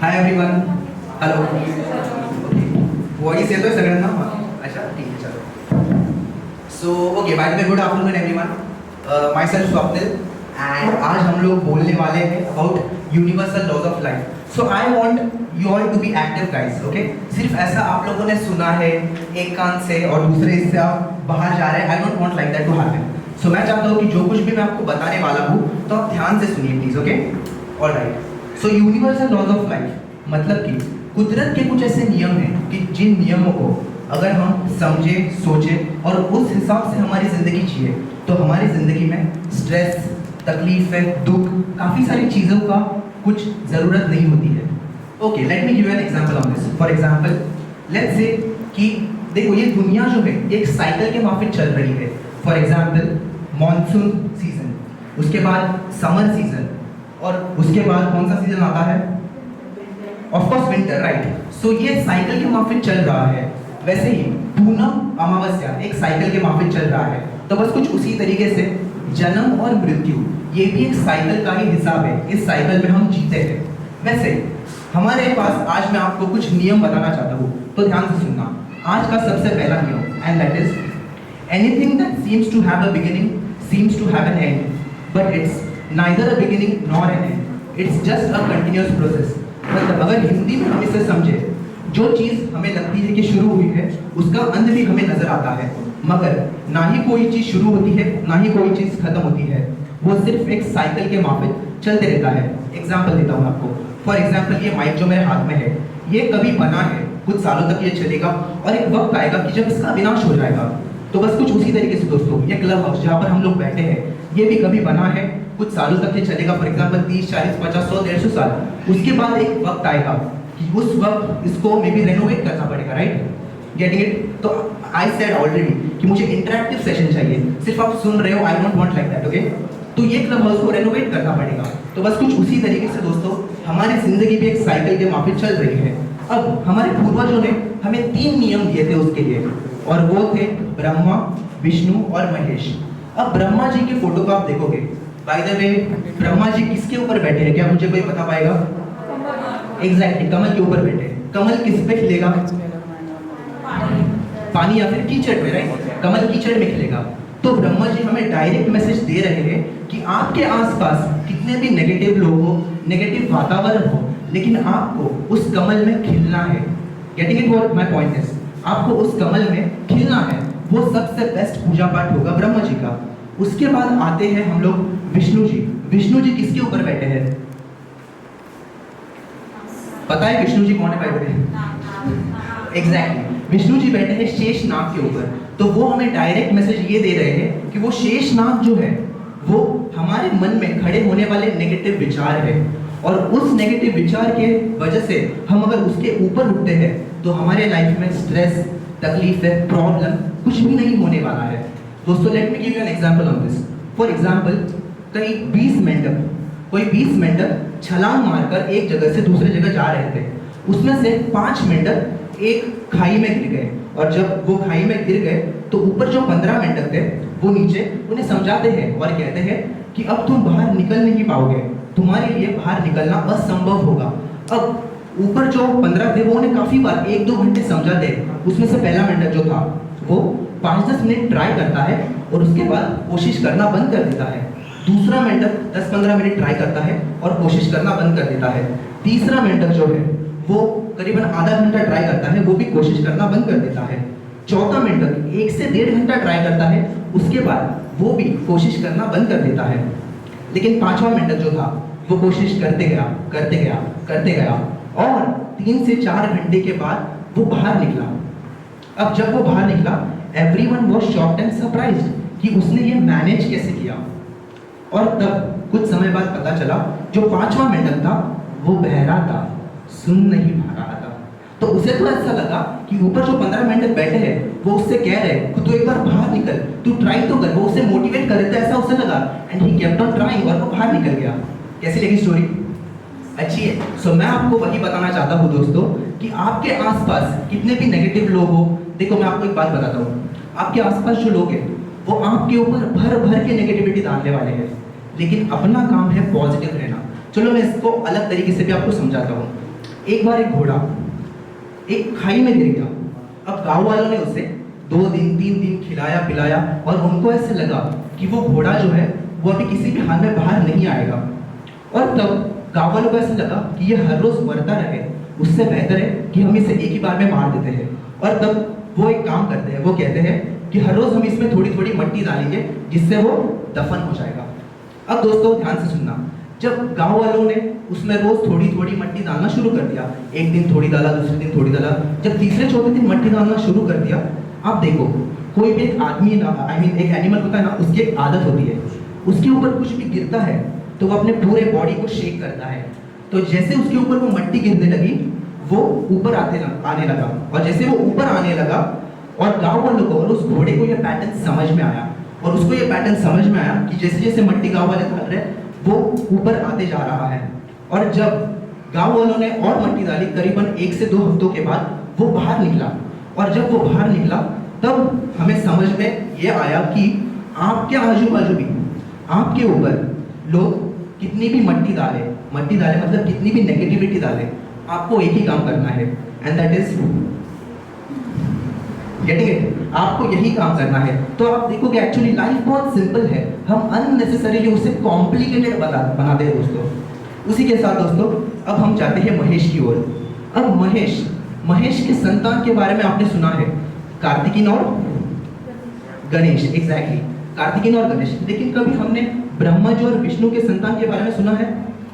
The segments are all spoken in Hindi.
Hi everyone. हॅलो. वॉइस येतोय सगळ्यांना? अच्छा ठीक आहे चलो. So okay by the way good afternoon everyone. Myself Swapnil and आज हम लोग बोलने वाले हैं about universal laws of life. So I want you all to be active guys. Okay, सिर्फ ऐसा आप लोगों ने सुना है एक कान से और दूसरे से आप बाहर जा रहे हैं. I don't want like that to happen. So मैं चाहता हूँ कि जो कुछ भी मैं आपको बताने वाला हूँ तो आप ध्यान से सुनिए please. Okay alright. So universal laws of life मतलब कि कुदरत के कुछ ऐसे नियम हैं कि जिन नियमों को अगर हम समझें, सोचें और उस हिसाब से हमारी ज़िंदगी जिए तो हमारी ज़िंदगी में स्ट्रेस, तकलीफ़ें, दुख, काफ़ी सारी चीज़ों का कुछ ज़रूरत नहीं होती है. Okay, let me give you an example on this. For example let's say कि देखो ये दुनिया जो है एक साइकिल के माफिक चल रही है. फॉर एग्जांपल मॉनसून सीजन, उसके बाद समर सीजन और उसके बाद कौन सा सीजन आता है? Of course winter, right. So ये साइकिल के माफिक चल रहा है. वैसे ही पूनम अमावस्या एक साइकिल के माफिक चल रहा है. तो बस कुछ उसी तरीके से जन्म और मृत्यु ये भी एक साइकिल का ही हिसाब है. इस साइकिल में हम जीते हैं. वैसे हमारे पास आज मैं आपको कुछ नियम बताना चाहता हूँ, तो ध्यान से सुनना. आज का सबसे पहला नियम and that is anything that seems to have a beginning seems to have an end, but it's neither a beginning nor an end. It's just a continuous process. मतलब अगर हिंदी में हम इसे समझे, जो चीज़ हमें लगती है कि शुरू हुई है उसका अंत भी हमें नजर आता है, मगर ना ही कोई चीज़ शुरू होती है ना ही कोई चीज़ खत्म होती है. वो सिर्फ एक साइकिल के माफिक चलते रहता है. एग्जाम्पल देता हूँ आपको. फॉर एग्जाम्पल ये माइक जो मेरे हाथ में है ये कभी बना है, कुछ सालों तक ये चलेगा और एक वक्त आएगा कि जब इसका विनाश हो जाएगा. तो बस कुछ उसी तरीके से दोस्तों ये क्लब हाउस जहाँ पर हम लोग बैठे हैं ये भी कभी बना है, कुछ सालों तक ये चलेगा. फॉर एग्जाम्पल 30, 40, 50, 100, 150 साल. उसके बाद एक वक्त आएगा कि उस वक्त इसको मे बी रेनोवेट करना पड़ेगा. Right, getting it? तो आई सेड ऑलरेडी कि मुझे इंटरैक्टिव सेशन चाहिए. सिर्फ आप सुन रहे हो, आई don't want like that. Okay, तो ये क्लब हाउस को रेनोवेट करना पड़ेगा. तो बस कुछ उसी तरीके से दोस्तों हमारी जिंदगी भी एक साइकिल के माफिक चल रही है. अब हमारे पूर्वजों ने हमें 3 नियम दिए थे उसके लिए, और वो थे ब्रह्मा, विष्णु और महेश. अब ब्रह्मा जी की फोटो को आप देखोगे, बाय द वे ब्रह्मा जी किसके ऊपर बैठे हैं? क्या मुझे कोई बता पाएगा? एग्जैक्टली, कमल के ऊपर बैठे हैं. कमल किस पे खिलेगा? पानी या फिर कीचड़ में, राइट? कमल कीचड़ में खिलेगा. तो ब्रह्मा जी हमें डायरेक्ट मैसेज दे रहे हैं कि आपके आसपास कितने भी नेगेटिव लोग हो, नेगेटिव वातावरण हो, लेकिन आपको उस कमल में खिलना है. Getting it? What my point is, आपको उस कमल में खिलना है. वो सबसे बेस्ट पूजा पाठ होगा ब्रह्मा जी का. उसके बाद आते हैं हम लोग विष्णु जी. विष्णु जी किसके ऊपर बैठे हैं? पता है विष्णु जी कौन है भाई? एग्जैक्टली, विष्णु जी बैठे हैं शेष नाग के ऊपर. तो वो हमें डायरेक्ट मैसेज ये दे रहे हैं कि वो शेष नाग जो है वो हमारे मन में खड़े होने वाले नेगेटिव विचार है, और उस नेगेटिव विचार के वजह से हम अगर उसके ऊपर उठते हैं तो हमारे लाइफ में स्ट्रेस, तकलीफें, प्रॉब्लम कुछ भी नहीं होने वाला है. दोस्तों let me give you an example on this. For example कई 20 मेंढक छलांग मारकर एक जगह से दूसरे जगह जा रहे थे. उसमें से 5 मेंढक एक खाई में गिर गए, और जब वो खाई में गिर गए तो ऊपर जो 15 मेंढक थे वो नीचे उन्हें समझाते हैं और कहते हैं कि अब तुम बाहर निकल नहीं पाओगे, तुम्हारे लिए बाहर निकलना असंभव होगा. अब ऊपर जो 15 थे वो उन्हें काफी बार 1-2 घंटे समझाते. उसमें से पहला मेंढक जो था वो 5-10 मिनट ट्राई करता है और उसके बाद कोशिश करना बंद कर देता है. दूसरा मेंढक 10-15 मिनट ट्राई करता है और कोशिश करना बंद कर देता है. तीसरा मेंढक जो है वो करीबन आधा घंटा ट्राई करता है, वो भी कोशिश करना बंद कर देता है. चौथा मेंढक 1 से 1.5 घंटा ट्राई करता है, उसके बाद वो भी कोशिश करना बंद कर देता है. लेकिन 5वां मेंढक जो था वो कोशिश करते गया और 3 से 4 घंटे के बाद वो बाहर निकला. अब जब वो बाहर निकला, everyone was shocked and surprised कि उसने ये मैनेज कैसे किया. और तब कुछ समय बाद पता चला जो 5वां मेंढक था वो बहरा था, सुन नहीं पा रहा था. तो उसे तो ऐसा लगा कि ऊपर जो 15 मेंढक बैठे हैं वो उससे कह रहे कि तू एक बार बाहर निकल, तू ट्राई तो कर. वो उसे मोटिवेट कर रहे थे, ऐसा उसे लगा, and he kept on trying, और वो बाहर निकल गया. कैसी लगी स्टोरी? अच्छी है. सो मैं आपको वही बताना चाहता हूँ दोस्तों कि आपके आसपास कितने भी नेगेटिव लोग हो. देखो मैं आपको एक बात बताता हूँ, आपके आसपास जो लोग हैं वो आपके ऊपर भर के नेगेटिविटी डालने वाले हैं, लेकिन अपना काम है पॉजिटिव रहना. चलो मैं इसको अलग तरीके से भी आपको समझाता हूँ. एक बार एक घोड़ा एक खाई में गिर गया। अब गांव वालों ने उसे 2 दिन 3 दिन खिलाया पिलाया और उनको ऐसे लगा कि वो घोड़ा जो है वो अभी किसी भी हाल में बाहर नहीं आएगा। और तब गांव वालों को ऐसा लगा कि ये हर रोज मरता रहे, उससे बेहतर है कि हम इसे एक ही बार में मार देते हैं। और तब वो एक काम करते हैं, वो कहते हैं कि हर रोज हम इसमें थोड़ी थोड़ी मिट्टी डालेंगे जिससे वो दफन हो जाएगा। अब दोस्तों ध्यान से सुनना, जब गांव वालों ने उसमें रोज थोड़ी थोड़ी मिट्टी डालना शुरू कर दिया, एक दिन थोड़ी डाला, दूसरे दिन थोड़ी डाला, जब तीसरे चौथे दिन मिट्टी डालना शुरू कर दिया, आप देखो कोई भी एक आदमी एक एनिमल होता है ना, उसकी एक आदत होती है, उसके ऊपर कुछ भी गिरता है तो वो अपने पूरे बॉडी को शेक करता है। तो जैसे उसके ऊपर वो मिट्टी गिरने लगी, वो ऊपर आने लगा, और जैसे वो ऊपर आने लगा और गांव वालों को और उस घोड़े को ये पैटर्न समझ में आया, और उसको ये पैटर्न समझ में आया कि जैसे जैसे मिट्टी गांव वाले डाल रहे हैं वो ऊपर आते जा रहा है। और जब गांव वालों ने और मिट्टी डाली, करीबन 1 से 2 हफ्तों के बाद वो बाहर निकला, और जब वो बाहर निकला तब हमें समझ में ये आया कि आपके आजू बाजू भी आपके ऊपर लोग कितनी भी मिट्टी डाले मतलब कितनी भी नेगेटिविटी डाले, आपको एक ही काम करना है, and that is getting it. आपको यही काम करना है। तो आप देखोगे एक्चुअली लाइफ बहुत सिंपल है, हम अननेसेसरीली उसे कॉम्प्लिकेटेड बनाते हैं दोस्तों। उसी के साथ दोस्तों अब हम जाते हैं महेश की ओर। अब महेश के संतान के बारे में आपने सुना है, कार्तिकीन और गणेश। एग्जैक्टली, कार्तिकीन और गणेश। लेकिन कभी हमने ब्रह्मा जी और विष्णु के संतान के बारे में सुना है?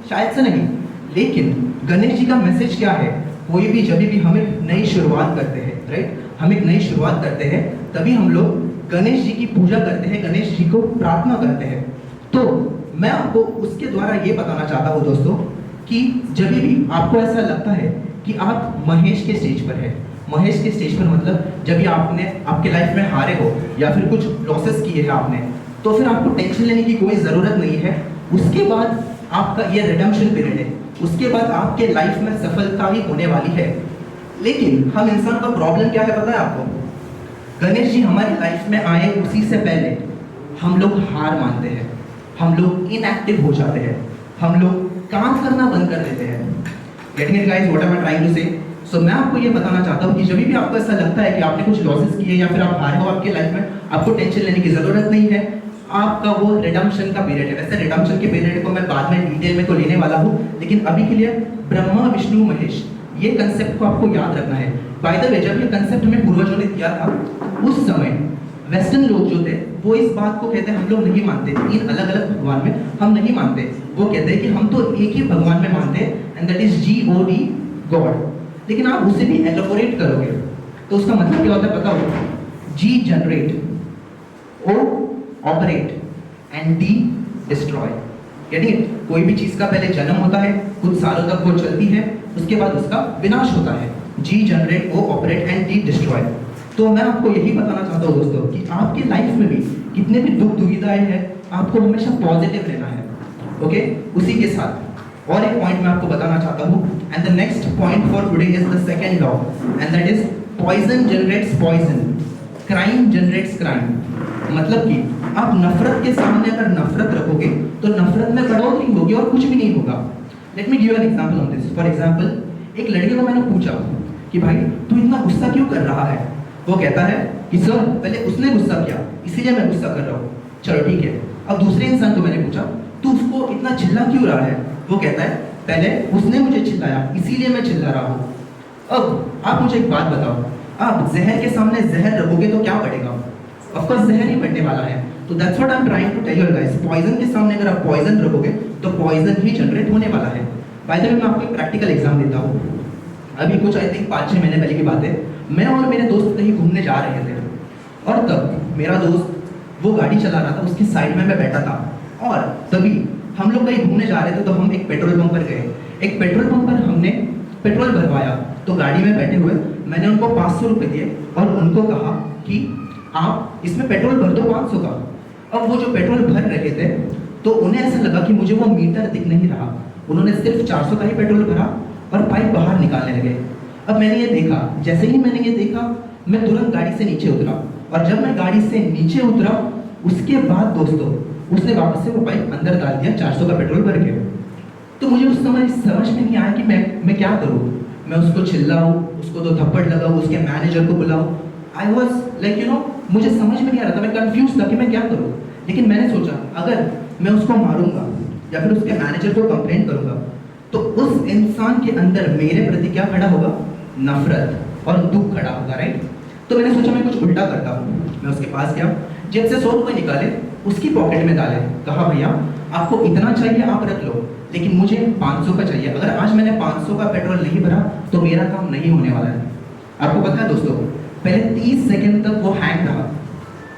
शायद से नहीं। लेकिन गणेश जी का मैसेज क्या है? कोई भी जब भी हम एक नई शुरुआत करते हैं, राइट, हम एक नई शुरुआत करते हैं, तभी हम लोग गणेश जी की पूजा करते हैं, गणेश जी को प्रार्थना करते हैं। तो मैं आपको उसके द्वारा ये बताना चाहता हूँ दोस्तों कि जब भी आपको ऐसा लगता है कि आप महेश के स्टेज पर है, महेश के स्टेज पर मतलब जब भी आपने आपके लाइफ में हारे हो या फिर कुछ लॉसेस किए हैं आपने, तो फिर आपको टेंशन लेने की कोई ज़रूरत नहीं है। उसके बाद आपका ये रिडेम्पशन पीरियड है, उसके बाद आपके लाइफ में सफलता ही होने वाली है। लेकिन हम इंसान का प्रॉब्लम क्या है पता है आपको? गणेश जी हमारी लाइफ में आए उसी से पहले हम लोग हार मानते हैं, हम लोग इनएक्टिव हो जाते हैं, हम लोग काम करना बंद कर देते हैं। Getting it guys, what am I trying to say? So मैं आपको ये बताना चाहता हूँ कि जब भी आपको ऐसा लगता है कि आपने कुछ लॉसेस किए या फिर आप हारे हो आपके लाइफ में, आपको टेंशन लेने की ज़रूरत नहीं है। आपका वो रिडेम्पशन का पीरियड है। वैसे रिडेम्पशन के पीरियड को मैं बाद में डिटेल में तो लेने वाला हूँ, लेकिन अभी के लिए ब्रह्मा विष्णु महेश, ये कंसेप्ट को आपको याद रखना है। बाय द वे, जब ये कंसेप्ट हमें पूर्वजों ने दिया था, उस समय वेस्टर्न लोग जो थे वो इस बात को कहते हैं हम लोग नहीं मानते 3 अलग अलग भगवान में, हम नहीं मानते। वो कहते हैं कि हम तो एक ही भगवान में मानते हैं, and that is GOD, God. लेकिन आप उसे भी एलोबोरेट करोगे तो उसका मतलब क्या होता है पता हो? G generate, O operate, and D destroy. यानी कोई भी चीज का पहले जन्म होता है, कुछ सालों तक वो चलती है, उसके बाद उसका विनाश होता है। G generate, O operate, and D destroy. तो मैं आपको यही बताना चाहता हूँ दोस्तों कि आपके लाइफ में भी कितने भी दुख दुविधाएं हैं, आपको हमेशा पॉजिटिव रहना है। ओके, उसी के साथ और एक पॉइंट मैं आपको बताना चाहता हूँ, and the next point for today is the second law, and that is poison generates poison, crime generates crime. मतलब कि आप नफरत के सामने अगर नफरत रखोगे तो नफरत में बढ़ोतरी होगी और कुछ भी नहीं होगा। Let me give an example on this. For example, एक लड़के को मैंने पूछा कि भाई तू इतना गुस्सा क्यों कर रहा है? वो कहता है कि सर पहले उसने गुस्सा किया इसीलिए मैं गुस्सा कर रहा हूँ। चलो ठीक है। अब दूसरे इंसान को मैंने पूछा तू उसको इतना चिल्ला क्यों रहा है? वो कहता है पहले उसने मुझे चिल्लाया इसीलिए मैं चिल्ला रहा हूँ। अब आप मुझे एक बात बताओ, आप जहर के सामने जहर रखोगे तो क्या बढ़ेगा? ऑफ कोर्स जहर ही बढ़ने वाला है। तो that's what I am trying to tell you guys, poison के सामने अगर आप पॉइजन रखोगे तो पॉइजन ही जनरेट होने वाला है। बाय द वे, मैं आपको एक प्रैक्टिकल एग्जाम देता हूँ। अभी कुछ आई थिंक 5-6 महीने पहले की बात है। मैं और मेरे दोस्त कहीं घूमने जा रहे थे और तब मेरा दोस्त वो गाड़ी चला रहा था, उसकी साइड में मैं बैठा था, और तभी हम लोग कहीं घूमने जा रहे थे तो हम एक पेट्रोल पंप पर गए। एक पेट्रोल पंप पर हमने पेट्रोल भरवाया, तो गाड़ी में बैठे हुए मैंने उनको 500 रुपये दिए और उनको कहा कि आप इसमें पेट्रोल भर दो 500 का। अब वो जो पेट्रोल भर रहे थे तो उन्हें ऐसा लगा कि मुझे वो मीटर दिख नहीं रहा, उन्होंने सिर्फ 400 का ही पेट्रोल भरा और पाइप बाहर निकालने लगे। अब मैंने ये देखा, जैसे ही मैंने ये देखा मैं तुरंत गाड़ी से नीचे उतरा, और जब मैं गाड़ी से नीचे उतरा उसके बाद दोस्तों उसने वापस से वो पाइप अंदर डाल दिया 400 का पेट्रोल भर के। तो मुझे उस समय समझ में नहीं आया कि मैं क्या करूँ। मैं उसको चिल्लाऊँ, उसको दो थप्पड़ लगाऊँ, उसके मैनेजर को बुलाऊँ। आई वॉज लाइक मुझे समझ में नहीं आ रहा था, मैं कंफ्यूज था कि मैं क्या करूँ। लेकिन मैंने सोचा अगर मैं उसको मारूंगा या फिर उसके मैनेजर को कंप्लेंट करूंगा तो उस इंसान के अंदर मेरे प्रति क्या खड़ा होगा, नफरत और दुख खड़ा होगा, राइट। तो मैंने सोचा मैं कुछ उल्टा करता हूँ। मैं उसके पास गया, जेब से 100 रुपये निकाले, उसकी पॉकेट में डाले, कहा भैया आपको इतना चाहिए आप रख लो, लेकिन मुझे 500 का चाहिए। अगर आज मैंने 500 का पेट्रोल नहीं भरा तो मेरा काम नहीं होने वाला है। आपको पता है दोस्तों, पहले 30 सेकंड तक वो हैंग रहा,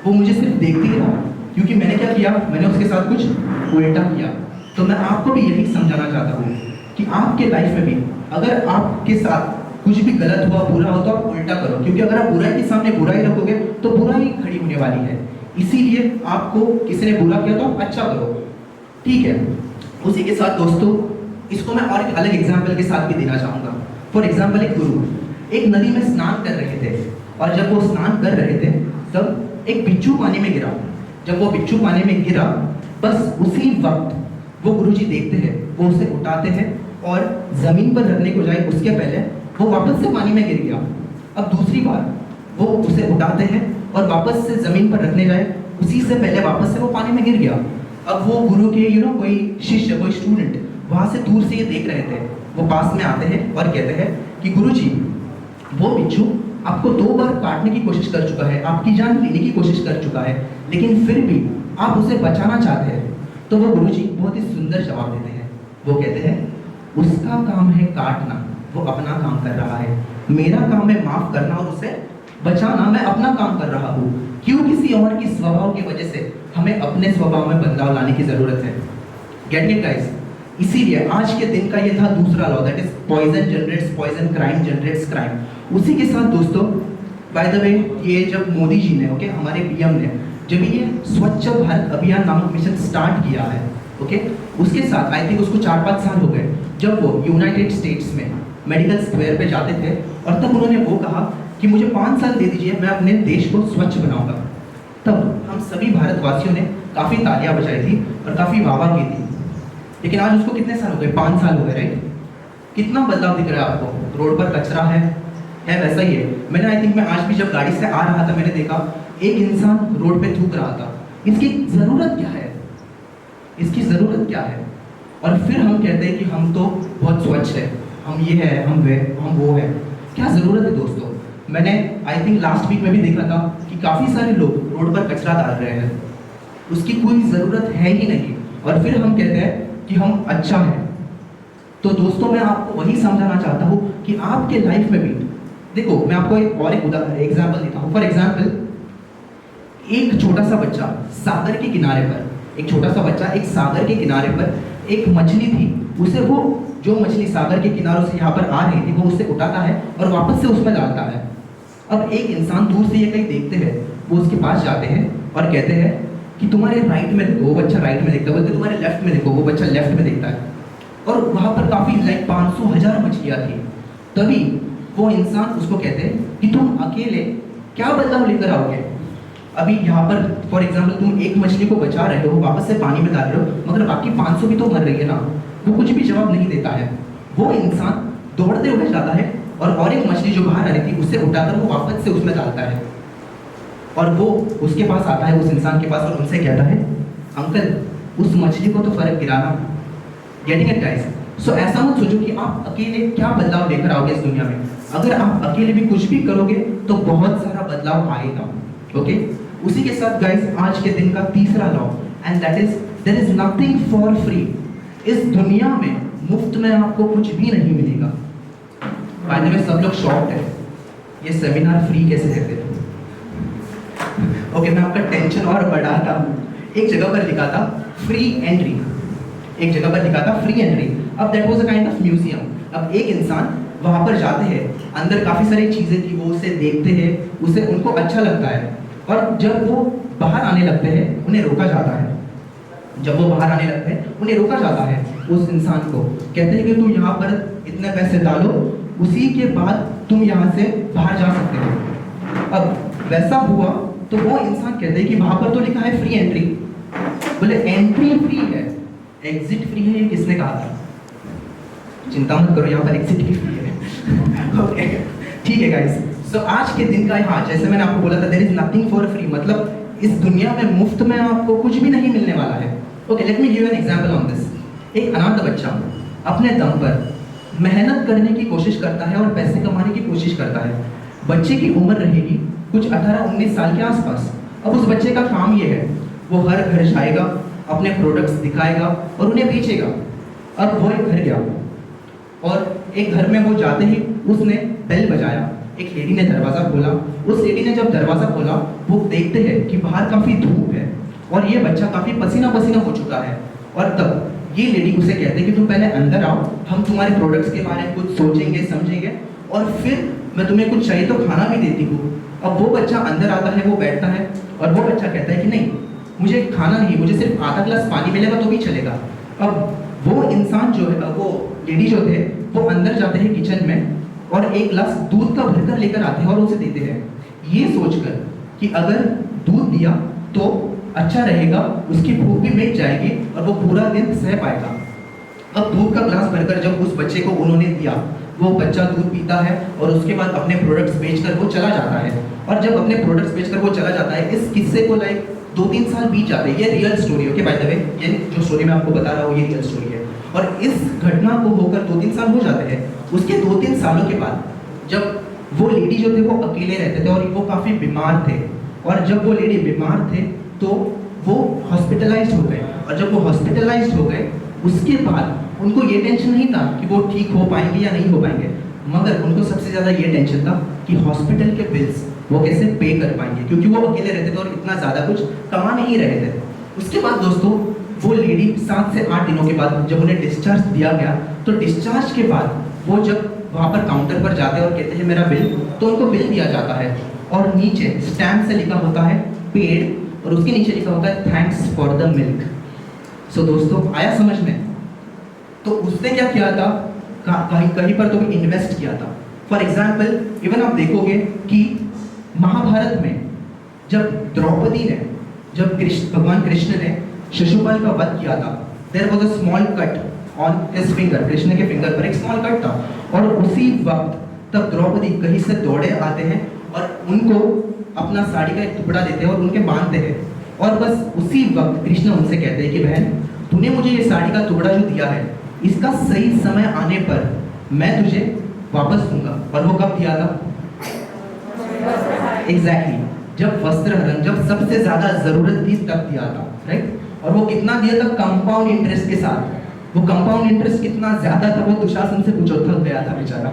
वो मुझे सिर्फ देखती रहा, क्योंकि मैंने क्या किया, मैंने उसके साथ कुछ उल्टा किया। तो मैं आपको भी यही समझाना चाहता हूँ कि आपके लाइफ में भी अगर आपके साथ कुछ भी गलत हुआ, बुरा हो, तो आप उल्टा करो, क्योंकि अगर आप बुराई के सामने बुराई रखोगे तो बुराई खड़ी होने वाली है। इसीलिए आपको किसी ने बुरा किया तो आप अच्छा करो, ठीक है। उसी के साथ दोस्तों, इसको मैं और एक अलग एग्जाम्पल के साथ भी देना चाहूँगा। फॉर एग्जाम्पल, एक गुरु एक नदी में स्नान कर रहे थे, और जब वो स्नान कर रहे थे तब एक बिच्छू पानी में गिरा। जब वो बिच्छू पानी में गिरा, बस उसी वक्त वो गुरुजी देखते हैं, वो उसे उठाते हैं और जमीन पर रखने को जाए उसके पहले वो वापस से पानी में गिर गया। अब दूसरी बार वो उसे उठाते हैं और वापस से जमीन पर रखने जाए, उसी से पहले वापस से वो पानी में गिर गया। अब वो गुरु के कोई शिष्य, कोई स्टूडेंट वहाँ से दूर से ये देख रहे थे। वो पास में आते हैं और कहते हैं कि गुरुजी, वो बिच्छू आपको 2 बार काटने की कोशिश कर चुका है, आपकी जान लेने की कोशिश कर चुका है, लेकिन फिर भी आप उसे बचाना चाहते हैं। तो वो गुरुजी बहुत ही सुंदर जवाब देते हैं। वो कहते हैं, उसका काम है काटना, वो अपना काम कर रहा है। मेरा काम है माफ करना और उसे बचाना, मैं अपना काम कर रहा हूँ। क्यों किसी और की स्वभाव की वजह से हमें अपने स्वभाव में बदलाव लाने की जरूरत है। Get it guys. इसीलिए आज के दिन का ये था दूसरा law, that is poison generates poison, crime generates crime. उसी के साथ दोस्तों, बाय द वे, ये जब मोदी जी ने, ओके, हमारे पीएम ने जब ये स्वच्छ भारत अभियान नामक मिशन स्टार्ट किया है, ओके, उसके साथ आई थिंक उसको 4-5 साल हो गए, जब वो यूनाइटेड स्टेट्स में मेडिकल स्क्वायर पे जाते थे, और तब उन्होंने वो कहा कि मुझे 5 साल दे दीजिए, मैं अपने देश को स्वच्छ बनाऊंगा। तब हम सभी भारतवासियों ने काफ़ी तालियां बजाई थी और काफ़ी वाहवाह की थी। लेकिन आज उसको कितने साल हो गए, 5 साल हो गए, राइट। कितना बदलाव दिख रहा है आपको, रोड पर कचरा है वैसा ही है। मैंने आई थिंक मैं आज भी जब गाड़ी से आ रहा था, मैंने देखा एक इंसान रोड पे थूक रहा था। इसकी ज़रूरत क्या है, इसकी ज़रूरत क्या है? और फिर हम कहते हैं कि हम तो बहुत स्वच्छ है, हम ये है, हम वो है। क्या ज़रूरत है दोस्तों? मैंने आई थिंक लास्ट वीक में भी देखा था कि काफ़ी सारे लोग रोड पर कचरा डाल रहे हैं, उसकी कोई ज़रूरत है ही नहीं, और फिर हम कहते हैं कि हम अच्छा है। तो दोस्तों, मैं आपको वही समझाना चाहता हूँ कि आपके लाइफ में भी देखो, मैं आपको एक और एक उदाहरण, एग्जाम्पल देता हूँ। फॉर एग्जाम्पल, एक छोटा सा बच्चा सागर के किनारे पर, एक छोटा सा बच्चा एक सागर के किनारे पर एक मछली थी, उसे वो जो मछली सागर के किनारों से यहाँ पर आ रही थी, वो उसे उठाता है और वापस से उसमें डालता है। अब एक इंसान दूर से ये कहीं देखते हैं, वो उसके पास जाते हैं और कहते हैं कि तुम्हारे राइट में देखो, वो बच्चा राइट में देखता है, बोलते तुम्हारे लेफ्ट में देखो, वो बच्चा लेफ्ट में देखता है। और वहाँ पर काफ़ी लाइक 500,000 मछलियाँ थी। तभी वो इंसान उसको कहते हैं कि तुम अकेले क्या बदलाव लेकर आओगे? अभी यहाँ पर फॉर एग्जाम्पल तुम एक मछली को बचा रहे हो, वापस से पानी में डाल रहे हो, मगर बाकी 500 भी तो मर रही है ना। वो कुछ भी जवाब नहीं देता है। वो इंसान दौड़ते हुए जाता है और एक मछली जो बाहर आ रही थी उसे उठाकर वो वापस से उसमें डालता है, और वो उसके पास आता है, उस इंसान के पास, और उनसे कहता है, अंकल उस मछली को तो फर्क गिराना। Getting it guys? सो ऐसा मत सोचो कि आप अकेले क्या बदलाव लेकर आओगे इस दुनिया में। अगर आप अकेले भी कुछ भी करोगे तो बहुत सारा बदलाव आएगा, ओके। उसी के साथ गाइस, आज के दिन का तीसरा law, and that is there is nothing for free. इस दुनिया में मुफ्त में आपको कुछ भी नहीं मिलेगा। बाद में सब लोग शॉक्ड है, ये सेमिनार फ्री कैसे देते हैं? ओके, मैं आपका टेंशन और बढ़ाता हूँ। एक जगह पर लिखा था फ्री एंट्री, एक जगह पर लिखा था फ्री एंट्री। अब that was a kind of museum. अब एक इंसान वहाँ पर जाते हैं, अंदर काफ़ी सारी चीज़ें थी, वो उसे देखते हैं, उसे उनको अच्छा लगता है, और जब वो बाहर आने लगते हैं उन्हें रोका जाता है। जब वो बाहर आने लगते हैं उन्हें रोका जाता है, उस इंसान को कहते हैं कि तुम यहाँ पर इतने पैसे डालो, उसी के बाद तुम यहाँ से बाहर जा सकते हो। अब वैसा हुआ तो वो इंसान कहते हैं कि वहाँ पर तो लिखा है फ्री एंट्री। बोले एंट्री फ्री है, एग्जिट फ्री है, ये किसने कहा था? चिंता मत करो, यहाँ पर एग्जिट भी फ्री है। ओके, ठीक है गाइस। सो आज के दिन का, हाँ जैसे मैंने आपको बोला था, there is nothing for free, मतलब इस दुनिया में मुफ्त में आपको कुछ भी नहीं मिलने वाला है। Okay, let me give an example on this. एक अनाथ बच्चा अपने दम पर मेहनत करने की कोशिश करता है और पैसे कमाने की कोशिश करता है। बच्चे की उम्र रहेगी कुछ 18-19 साल के आसपास। अब उस बच्चे का काम ये है, वो हर घर जाएगा, अपने प्रोडक्ट्स दिखाएगा और उन्हें बेचेगा। अब वो एक घर गया और एक घर में वो जाते ही उसने बेल बजाया, एक लेडी ने दरवाज़ा खोला। उस लेडी ने जब दरवाज़ा खोला, वो देखते हैं कि बाहर काफ़ी धूप है और ये बच्चा काफ़ी पसीना पसीना हो चुका है। और तब ये लेडी उसे कहते हैं कि तुम पहले अंदर आओ, हम तुम्हारे प्रोडक्ट्स के बारे में कुछ सोचेंगे समझेंगे और फिर मैं तुम्हें कुछ चाहिए तो खाना भी देती हूँ। अब वो बच्चा अंदर आता है, वो बैठता है और वो बच्चा कहता है कि नहीं, मुझे खाना नहीं, मुझे सिर्फ आधा गिलास पानी मिलेगा तो भी चलेगा। अब वो इंसान जो है, वो लेडी जो थे, वो अंदर जाते हैं किचन में और एक गिलास दूध का भरकर लेकर आते हैं और उसे देते हैं, ये सोचकर कि अगर दूध दिया तो अच्छा रहेगा, उसकी भूख भी मिट जाएगी और वो पूरा दिन सह पाएगा। अब दूध का ग्लास भरकर जब उस बच्चे को उन्होंने दिया, वो बच्चा दूध पीता है और उसके बाद अपने प्रोडक्ट्स बेचकर वो चला जाता है। और जब अपने प्रोडक्ट्स बेचकर वो चला जाता है, इस किस्से को लाइक 2-3 साल बीत जाते हैं। ये रियल स्टोरी है, ओके बाय द वे, ये जो स्टोरी मैं आपको बता रहा हूँ ये रियल स्टोरी है। और इस घटना को होकर 2-3 साल हो जाते हैं। उसके 2-3 सालों के बाद जब वो लेडी जो थे वो अकेले रहते थे और वो काफ़ी बीमार थे, और जब वो लेडी बीमार थे तो वो हॉस्पिटलाइज्ड हो गए। और जब वो हॉस्पिटलाइज्ड हो गए, उसके बाद उनको ये टेंशन नहीं था कि वो ठीक हो पाएंगे या नहीं हो पाएंगे, मगर उनको सबसे ज़्यादा ये टेंशन था कि हॉस्पिटल के बिल्स वो कैसे पे कर पाएंगे, क्योंकि वो अकेले रहते थे और इतना ज़्यादा कुछ कमा नहीं रहे थे। उसके बाद दोस्तों, वो लेडी 7 से 8 दिनों के बाद जब उन्हें डिस्चार्ज दिया गया, तो डिस्चार्ज के बाद वो जब वहाँ पर काउंटर पर जाते हैं और कहते हैं मेरा बिल, तो उनको बिल दिया जाता है और नीचे स्टैम्प से लिखा होता है पेड और उसके नीचे लिखा होता है थैंक्स फॉर द मिल्क। सो दोस्तों, आया समझ में? तो उसने क्या किया था, कहीं पर तो भी इन्वेस्ट किया था। फॉर एग्जाम्पल, इवन आप देखोगे कि महाभारत में जब द्रौपदी ने, जब भगवान कृष्ण ने शिशुपाल का वध किया था, there was a small cut on his finger, Krishna के फिंगर पर एक स्मॉल कट था। और उसी वक्त तब द्रौपदी कहीं से दौड़े आते हैं और उनको अपना साड़ी का एक टुकड़ा देते हैं और उनके बांधते हैं। और बस उसी वक्त कृष्ण उनसे कहते हैं कि बहन, तूने मुझे ये साड़ी का टुकड़ा जो दिया है, इसका सही समय आने पर मैं तुझे वापस दूंगा। और वो कब दिया था? एग्जैक्टली, जब वस्त्र हरण, जब सबसे ज्यादा जरूरत थी तब दिया था, राइट? और वो कितना दिया था? कंपाउंड इंटरेस्ट के साथ। वो कंपाउंड इंटरेस्ट कितना ज्यादा था, वो दुशासन से पूछो, थक गया था बेचारा।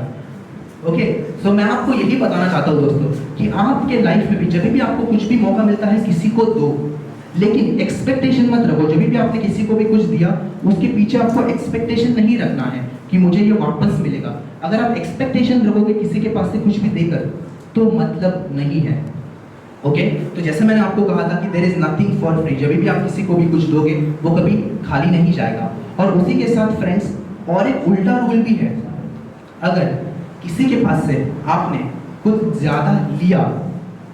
ओके, सो मैं आपको यही बताना चाहता हूँ दोस्तों कि आपके लाइफ में भी जब भी आपको कुछ भी मौका मिलता है, किसी को दो, लेकिन एक्सपेक्टेशन मत रखो। जब भी आपने किसी को भी कुछ दिया, उसके पीछे आपको एक्सपेक्टेशन नहीं रखना है कि मुझे ये वापस मिलेगा। अगर आप एक्सपेक्टेशन रखोगे किसी के पास से कुछ भी देकर, तो मतलब नहीं है। ओके, तो जैसे मैंने आपको कहा था कि there is nothing for free. जब भी आप किसी को भी कुछ दोगे, वो कभी खाली नहीं जाएगा। और उसी के साथ फ्रेंड्स, और एक उल्टा रूल भी है। अगर किसी के पास से आपने कुछ ज़्यादा लिया,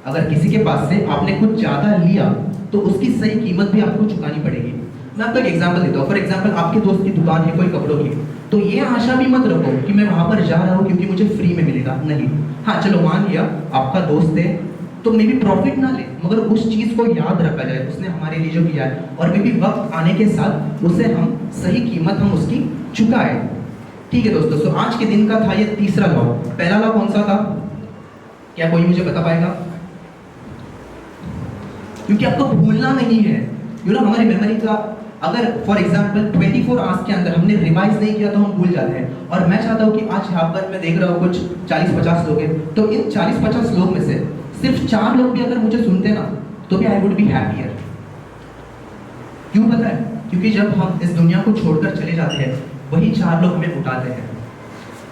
अगर किसी के पास से आपने कुछ ज़्यादा लिया, तो उसकी सही कीमत भी आपको चुकानी पड़ेगी। मैं आपको एक एग्जांपल देता हूँ। फॉर एग्जांपल, आपके दोस्त की दुकान है कोई कपड़ों की, तो ये आशा भी मत रखो कि मैं वहाँ पर जा रहा हूँ क्योंकि मुझे फ्री में मिलेगा। नहीं, हाँ चलो मान लिया आपका दोस्त है, तो मे भी प्रॉफिट ना ले, मगर उस चीज़ को याद रखा जाए उसने हमारे लिए जो किया है, और मे भी वक्त आने के साथ उसे हम सही कीमत हम उसकी चुकाए। ठीक है दोस्तों, सो आज के दिन का था ये तीसरा लॉ। पहला लॉ कौन सा था? क्या कोई मुझे बता पाएगा? क्योंकि आपको भूलना नहीं है। यू नो, हमारी मेमोरी का, अगर फॉर एग्जांपल 24 आवर्स के अंदर हमने रिवाइज नहीं किया तो हम भूल जाते हैं। और मैं चाहता हूँ कि आज यहाँ पर मैं देख रहा हूँ कुछ 40-50 लोग हैं, तो इन 40-50 लोग में से सिर्फ 4 लोग भी अगर मुझे सुनते ना, तो भी आई वुड बी हैप्पियर। क्यों पता है? क्योंकि जब हम इस दुनिया को छोड़कर चले जाते हैं, वही 4 लोग हमें उठाते हैं।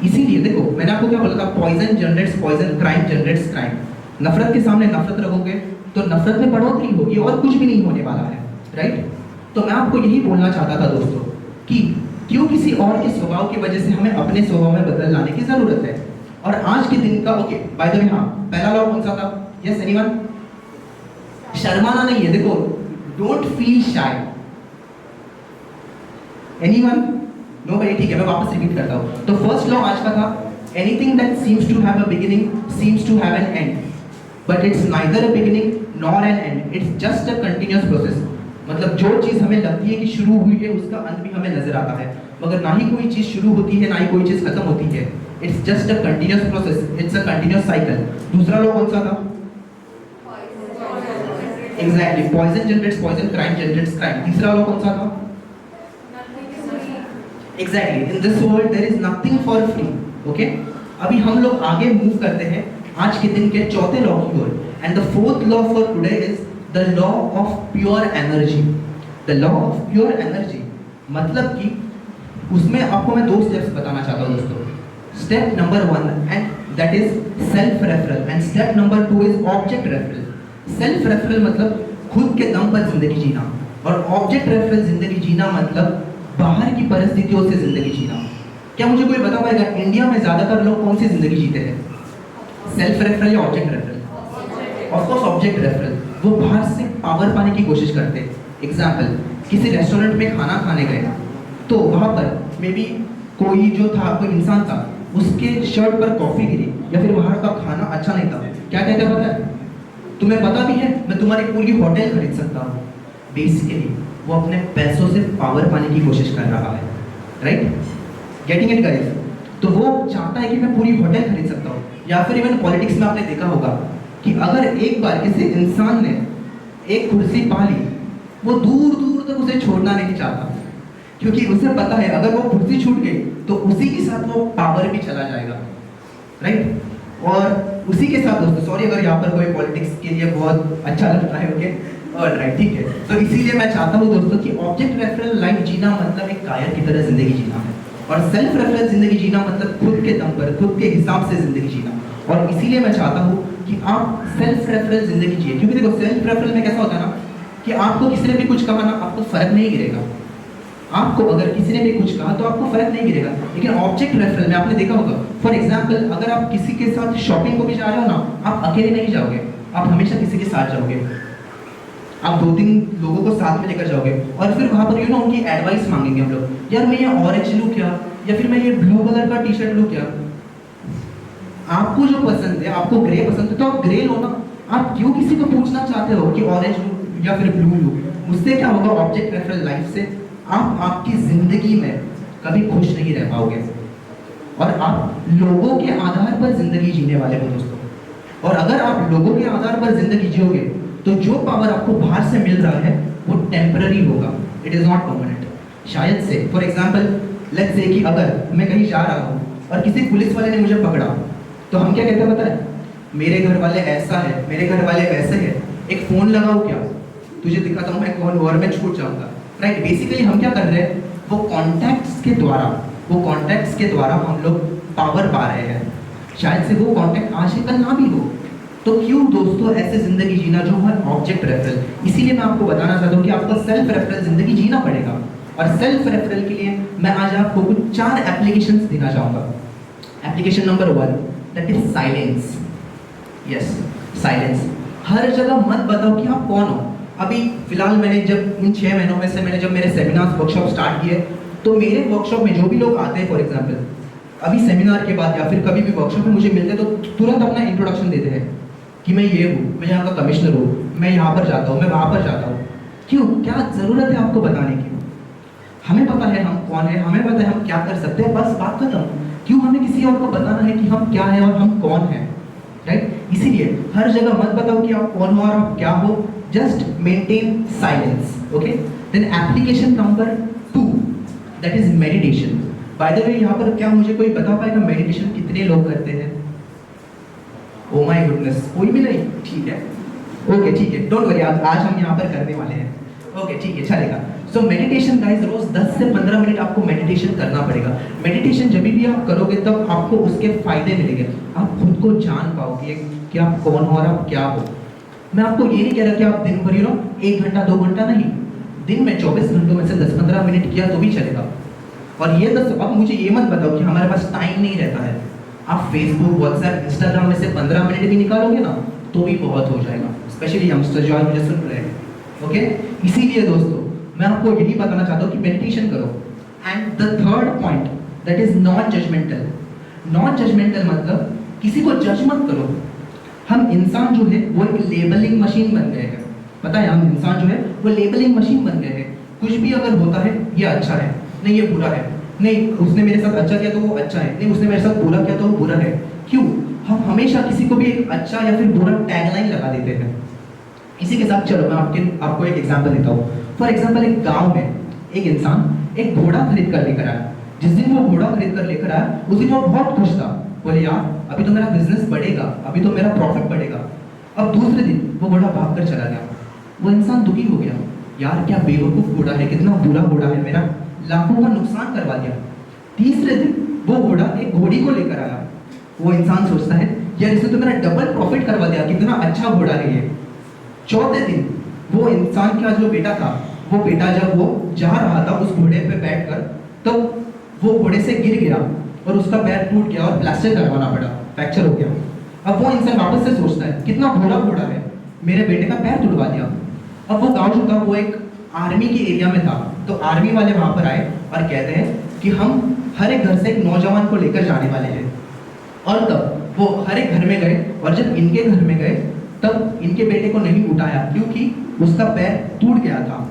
इसीलिए देखो, मैंने आपको क्या बोला था, poison generates poison, crime generates crime. नफरत के सामने नफरत रखोगे तो नफरत में बढ़ोतरी होगी और कुछ भी नहीं होने वाला है, राइट? तो मैं आपको यही बोलना चाहता था दोस्तों कि क्यों किसी और के स्वभाव की वजह से हमें अपने स्वभाव में बदल लाने की जरूरत है। और आज के दिन का, ओके बाय द वे, हाँ पहला लॉ कौन सा था? Yes anyone? शर्माना नहीं है। देखो, don't feel shy. Anyone? No भाई ठीक है, मैं वापस रिपीट करता हूँ। तो फर्स्ट लॉ आज का था, anything that seems to have a beginning seems to have an end, but it's neither a beginning nor an end, it's just a continuous process. मतलब जो चीज़ हमें लगती है कि शुरू हुई है, उसका अंत भी हमें नजर आता है, मगर ना ही कोई चीज़ शुरू होती है, ना ही कोई चीज़ खत्म होती है। It's just a continuous process, it's a continuous cycle. दूसरा लॉ कौन सा था? Exactly, poison generates poison, crime generates crime. तीसरा लॉ कौन सा था? Exactly, in this world there is nothing for free. Okay, अभी हम लोग आगे मूव करते हैं आज के दिन के चौथे लॉ की ओर, and the fourth law for today is the law of pure energy. The law of pure energy मतलब कि उसमें आपको मैं 2 स्टेप्स बताना चाहता हूँ दोस्तों। Step number 1 and that is self referral, and step number 2 is object referral. Self referral मतलब खुद के दम पर जिंदगी जीना, और ऑब्जेक्ट रेफरल जिंदगी जीना मतलब बाहर की परिस्थितियों से जिंदगी जीना। क्या मुझे कोई बता पाएगा इंडिया में ज्यादातर लोग कौन सी जिंदगी जीते हैं? सेल्फ रेफरल या object referral? Of course object referral. वो बाहर से पावर पाने की कोशिश करते हैं। एग्जाम्पल, किसी रेस्टोरेंट में खाना खाने गए, तो वहाँ पर मे बी कोई जो था, कोई इंसान था, उसके शर्ट पर कॉफी गिरी, या फिर वहाँ का खाना अच्छा नहीं था, क्या कहते हैं पता है? तुम्हें पता भी है मैं तुम्हारी पूरी होटल खरीद सकता हूँ। बेसिकली वो अपने पैसों से पावर पाने की कोशिश कर रहा है, राइट? Getting it guys? तो वो चाहता है कि मैं पूरी होटल खरीद सकता हूँ। या फिर इवन पॉलिटिक्स में आपने देखा होगा कि अगर एक बार किसी इंसान ने एक कुर्सी पा ली, वो दूर दूर तक उसे छोड़ना नहीं चाहता, क्योंकि उसे पता है अगर वो कुर्सी छूट गई तो उसी के साथ वो पावर भी चला जाएगा, राइट? और उसी के साथ दोस्तों, सॉरी अगर यहाँ पर कोई पॉलिटिक्स के लिए बहुत अच्छा लगता है, ओके, और राइट, ठीक है। तो इसीलिए मैं चाहता हूँ दोस्तों कि ऑब्जेक्ट रेफरल लाइफ जीना मतलब एक कायर की तरह जिंदगी जीना है, और सेल्फ रेफरल जिंदगी जीना मतलब खुद के दम पर, खुद के हिसाब से जिंदगी जीना। और इसीलिए मैं चाहता हूँ कि आप सेल्फ रेफरल जिंदगी जिए, क्योंकि देखो सेल्फ रेफरल में कैसा होता है ना कि आपको किसी ने भी कुछ कहा ना, आपको फर्क नहीं गिरेगा। आपको अगर किसी ने भी कुछ कहा तो आपको फर्क नहीं गिरेगा, लेकिन ऑब्जेक्ट रेफरल में आपने देखा होगा, फॉर एग्जांपल अगर आप किसी के साथ शॉपिंग को भी जा रहे हो ना, आप अकेले नहीं जाओगे, आप हमेशा किसी के साथ जाओगे, आप 2-3 लोगों को साथ में लेकर जाओगे, और फिर वहाँ पर उनकी एडवाइस मांगेंगे हम लोग, यार मैं ये ऑरेंज लूँ क्या, या फिर मैं ये ब्लू कलर का टी शर्ट लूँ क्या? आपको जो पसंद है, आपको ग्रे पसंद है तो आप ग्रे लो ना। आप क्यों किसी को पूछना चाहते हो कि ऑरेंज लूँ या फिर ब्लू लूँ? उससे क्या होगा? ऑब्जेक्ट रेफरल लाइफ से आप आपकी जिंदगी में कभी खुश नहीं रह पाओगे, और आप लोगों के आधार पर जिंदगी जीने वाले हो दोस्तों। और अगर आप लोगों के आधार पर जिंदगी जियोगे तो जो पावर आपको बाहर से मिल रहा है वो टेम्पररी होगा, इट इज नॉट परमानेंट। शायद से फॉर एग्जाम्पल लेट्स से कि अगर मैं कहीं जा रहा हूँ और किसी पुलिस वाले ने मुझे पकड़ा, तो हम क्या कहते हैं पता है? मेरे घर वाले ऐसा है, मेरे घर वाले वैसे है, एक फोन लगाओ क्या, तुझे दिखाता हूँ मैं कौन हूँ और मैं छूट जाऊंगा, राइट? बेसिकली हम क्या कर रहे हैं, वो कॉन्टैक्ट्स के द्वारा हम लोग पावर पा रहे हैं। शायद से वो कॉन्टैक्ट आज से कल ना भी हो, तो क्यों दोस्तों ऐसे जिंदगी जीना जो है ऑब्जेक्ट रेफरल। इसीलिए मैं आपको बताना चाहता हूँ कि आपको सेल्फ रेफरल जिंदगी जीना पड़ेगा, और सेल्फ रेफरल के लिए मैं आज आपको कुछ 4 एप्लीकेशंस देना चाहूँगा। Application number 1 that is silence. Yes, silence. हर जगह मत बताओ कि आप कौन हो। अभी फिलहाल मैंने जब इन 6 महीनों में से मैंने जब मेरे सेमिनार्स वर्कशॉप स्टार्ट किए, तो मेरे वर्कशॉप में जो भी लोग आते हैं, फॉर एग्जांपल अभी सेमिनार के बाद या फिर कभी भी वर्कशॉप में मुझे मिलते हैं, तो तुरंत अपना इंट्रोडक्शन देते हैं कि मैं ये हूँ, मैं यहाँ का कमिश्नर हूँ, मैं यहाँ पर जाता हूँ, मैं वहाँ पर जाता हूँ। क्यों? क्या ज़रूरत है आपको बताने की? हमें पता है हम कौन है, हमें पता है हम क्या कर सकते हैं, बस बात खत्म। क्यों हमें किसी और को बताना है कि हम क्या है और हम कौन है, राइट? इसीलिए हर जगह मत बताओ कि आप कौन हो और आप क्या हो, just maintain silence, okay? Then application number 2 that is meditation. By the way यहाँ पर क्या मुझे कोई बता पाएगा मेडिटेशन कितने लोग करते हैं? ओ माय गुडनेस, कोई भी नहीं? ठीक है, ओके, ठीक है, डोंट वरी, आज हम यहाँ पर करने वाले हैं, ओके, ठीक है, चलेगा। सो मेडिटेशन गाइस, रोज 10 से 15 मिनट आपको मेडिटेशन करना पड़ेगा। मेडिटेशन जब भी आप करोगे तब आपको उसके फायदे मिलेंगे, आप खुद को जान पाओगे कि आप कौन हो और आप क्या हो। मैं आपको ये नहीं कह रहा कि आप दिन भर 1 घंटा 2 घंटा नहीं, दिन में 24 घंटों में से 10-15 मिनट किया तो भी चलेगा। और ये 10, अब मुझे ये मत बताओ कि हमारे पास टाइम नहीं रहता है। आप फेसबुक, व्हाट्सएप, इंस्टाग्राम में से 15 मिनट भी निकालोगे ना तो भी बहुत हो जाएगा, स्पेशली यंगस्टर जो आज मुझे सुन रहे हैं, ओके? इसीलिए दोस्तों मैं आपको यही बताना चाहता हूँ कि मेडिटेशन करो। And the third point that is non judgemental. Non judgemental मतलब किसी को जज मत करो। हम इंसान जो है वो एक लेबलिंग मशीन बन गए हैं। पता है, हम इंसान जो है वो लेबलिंग मशीन बन गए हैं। कुछ भी अगर होता है, ये अच्छा है, नहीं ये बुरा है, नहीं उसने मेरे साथ अच्छा किया तो वो अच्छा है, नहीं उसने मेरे साथ बुरा किया तो वो बुरा है। क्यों? हम हमेशा किसी को भी एक अच्छा या फिर बुरा टैगलाइन लगा देते हैं। इसी के साथ चलो मैं आपको एक एग्जांपल देता हूँ। फॉर एग्जांपल, एक गांव में एक इंसान एक घोड़ा खरीद कर लेकर आया। जिस दिन वो घोड़ा खरीद कर लेकर आया उस दिन वो बहुत खुश था। बोले यार अभी तो मेरा बिजनेस बढ़ेगा, अभी तो मेरा प्रॉफिट बढ़ेगा। अब दूसरे दिन वो घोड़ा भाग कर चला गया। वो इंसान दुखी हो गया, यार क्या बेवकूफ घोड़ा है, कितना बुरा घोड़ा है, मेरा लाखों का नुकसान करवा दिया। तीसरे दिन वो घोड़ा एक घोड़ी को लेकर आया। वो इंसान सोचता है यार इसने तो मेरा डबल प्रॉफिट करवा दिया, कितना अच्छा घोड़ा है ये। चौथे दिन वो इंसान का जो बेटा था, वो बेटा जब वो जा रहा था उस घोड़े पे बैठकर, तो वो घोड़े से गिर गया और उसका पैर टूट गया और प्लास्टर करवाना पड़ा, फ्रैक्चर हो गया। अब वो इंसान वापस से सोचता है कितना बुरा घोड़ा है, मेरे बेटे का पैर तुड़वा दिया। अब वो गांव जो था वो एक आर्मी के एरिया में था, तो आर्मी वाले वहां पर आए और कहते हैं कि हम हर एक घर से एक नौजवान को लेकर जाने वाले हैं। और तब वो हर एक घर में गए और जब इनके घर में गए तब इनके बेटे को नहीं उठाया क्योंकि उसका पैर टूट गया था।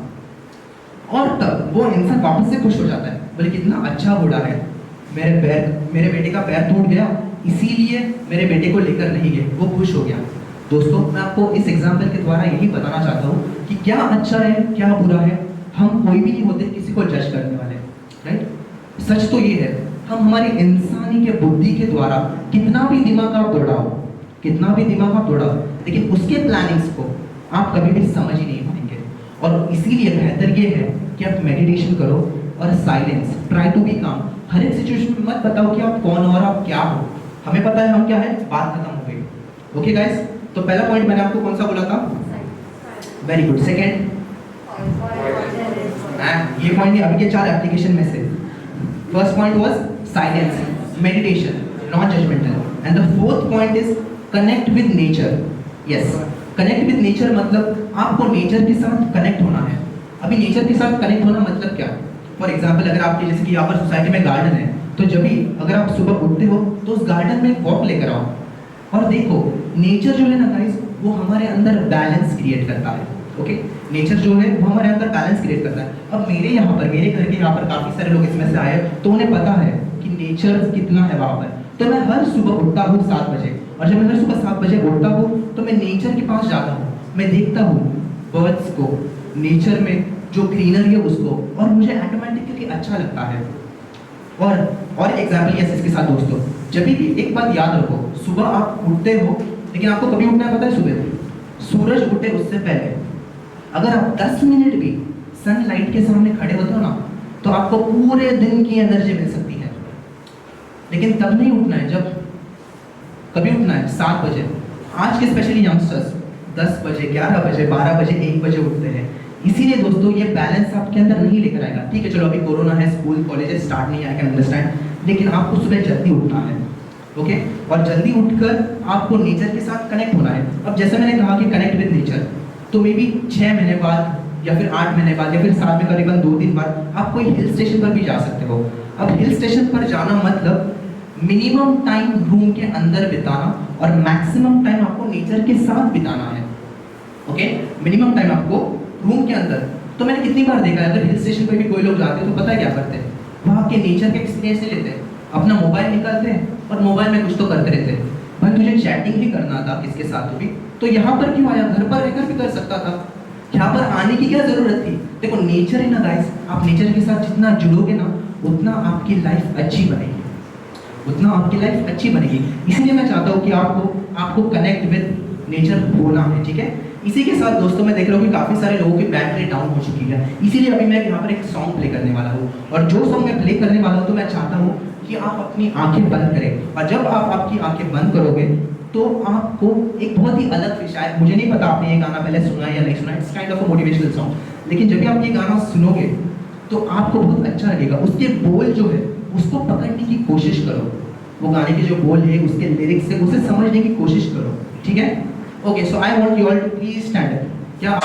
और तब वो इंसान वापस से खुश हो जाता है, बोले कितना अच्छा घोड़ा है, मेरे बेटे का पैर टूट गया इसीलिए मेरे बेटे को लेकर नहीं गए, वो खुश हो गया। दोस्तों मैं आपको इस एग्जाम्पल के द्वारा यही बताना चाहता हूँ कि क्या अच्छा है क्या बुरा है, हम कोई भी नहीं होते किसी को जज करने वाले, राइट। सच तो ये है, हम हमारी इंसानी के बुद्धि के द्वारा कितना भी दिमाग आप दौड़ाओ, लेकिन उसके प्लानिंग्स को आप कभी भी समझ ही नहीं पाएंगे। और इसीलिए बेहतर ये है कि आप मेडिटेशन करो और साइलेंस, ट्राई टू बी काम। हर एक सिचुएशन में मत बताओ कि आप कौन हो और आप क्या हो, हमें पता है हम क्या है, बात खत्म हो गई। ओके गाइस, तो पहला पॉइंट मैंने आपको कौन सा बोला था? Very good. सेकेंड, ये पॉइंट नहीं, अभी के 4 एप्लीकेशन में से first point was silence, meditation, non judgemental, and the fourth point is connect with nature. Yes, connect with nature मतलब आपको नेचर के साथ कनेक्ट होना है। अभी नेचर के साथ कनेक्ट होना मतलब क्या? फॉर एग्जाम्पल, अगर आपके जैसे कि यहाँ पर सोसाइटी में गार्डन है, तो जब भी अगर आप सुबह उठते हो तो उस गार्डन में वॉक लेकर आओ और देखो नेचर जो है ना गाइस, वो हमारे अंदर बैलेंस क्रिएट करता है। ओके, नेचर जो है वो हमारे अंदर बैलेंस क्रिएट करता है। अब मेरे यहाँ पर, मेरे घर के यहाँ पर काफ़ी सारे लोग इसमें से आए तो उन्हें पता है कि नेचर कितना है वहाँ पर। तो मैं हर सुबह उठता हूँ 7 बजे, और जब मैं हर सुबह 7 बजे उठता हूँ तो मैं नेचर के पास जाता हूँ, मैं देखता हूँ बर्ड्स को, नेचर में जो ग्रीनरी है उसको, और मुझे ऑटोमेटिकली अच्छा लगता है। और एग्जाम्पल यस इसके साथ दोस्तों, जब भी एक बात याद रखो, सुबह आप उठते हो, लेकिन आपको कभी उठना है पता है? सुबह सूरज उठे उससे पहले अगर आप 10 मिनट भी सनलाइट के सामने खड़े होते हो ना, तो आपको पूरे दिन की एनर्जी मिल सकती है। लेकिन तब नहीं उठना है, जब कभी उठना है 7 बजे। आज के स्पेशली यंगस्टर्स 10 बजे, 11 बजे, 12 बजे, 1 बजे उठते हैं। इसीलिए दोस्तों ये बैलेंस आपके अंदर नहीं लेकर आएगा। ठीक है, चलो अभी कोरोना है, स्कूल कॉलेजेस स्टार्ट नहीं, आई कैन अंडरस्टैंड, लेकिन आपको सुबह जल्दी उठना है। ओके, और जल्दी उठकर आपको नेचर के साथ कनेक्ट होना है। अब जैसे मैंने कहा कि कनेक्ट विद नेचर, तो मे बी 6 महीने बाद या फिर 8 महीने बाद या फिर साल में करीबन 2-3 बार आप कोई हिल स्टेशन पर भी जा सकते हो। अब हिल स्टेशन पर जाना मतलब मिनिमम टाइम रूम के अंदर बिताना और मैक्सिमम टाइम आपको नेचर के साथ बिताना है। ओके, मिनिमम टाइम आपको रूम के अंदर। तो मैंने कितनी बार देखा है, अगर हिल स्टेशन पर भी कोई लोग जाते हैं तो पता है क्या करते हैं, वहाँ के नेचर के एक्सपीरियंस नहीं लेते, अपना मोबाइल निकालते हैं और मोबाइल में कुछ तो करते रहते हैं। भाई तुझे चैटिंग भी करना था किसके साथ भी, तो यहाँ पर क्यों आया? घर पर रहकर भी कर सकता था, यहाँ पर आने की क्या जरूरत थी? देखो नेचर है ना गाइस, आप नेचर के साथ जितना जुड़ोगे ना उतना आपकी लाइफ अच्छी बनेगी, उतना आपकी लाइफ अच्छी बनेगी। इसीलिए मैं चाहता हूँ कि आपको कनेक्ट विद नेचर होना है। ठीक है, इसी के साथ दोस्तों मैं देख रहा हूँ कि काफ़ी सारे लोगों की बैटरी डाउन हो चुकी है, इसीलिए अभी मैं यहाँ पर एक सॉन्ग प्ले करने वाला हूँ। और जो सॉन्ग मैं प्ले करने वाला हूँ तो मैं चाहता हूँ कि आप अपनी आंखें बंद करें, और जब आप आपकी आंखें बंद करोगे तो आपको एक बहुत ही अलग फील, शायद मुझे नहीं पता आपने ये गाना पहले सुना है या नहीं सुना, it's kind of a motivational song, लेकिन जब भी आप ये गाना सुनोगे तो आपको बहुत अच्छा लगेगा। उसके बोल जो है उसको पकड़ने की कोशिश करो, वो गाने के जो बोल है उसके लिरिक्स है उसे समझने की कोशिश करो। ठीक है, okay, so I want you all to please stand up. क्या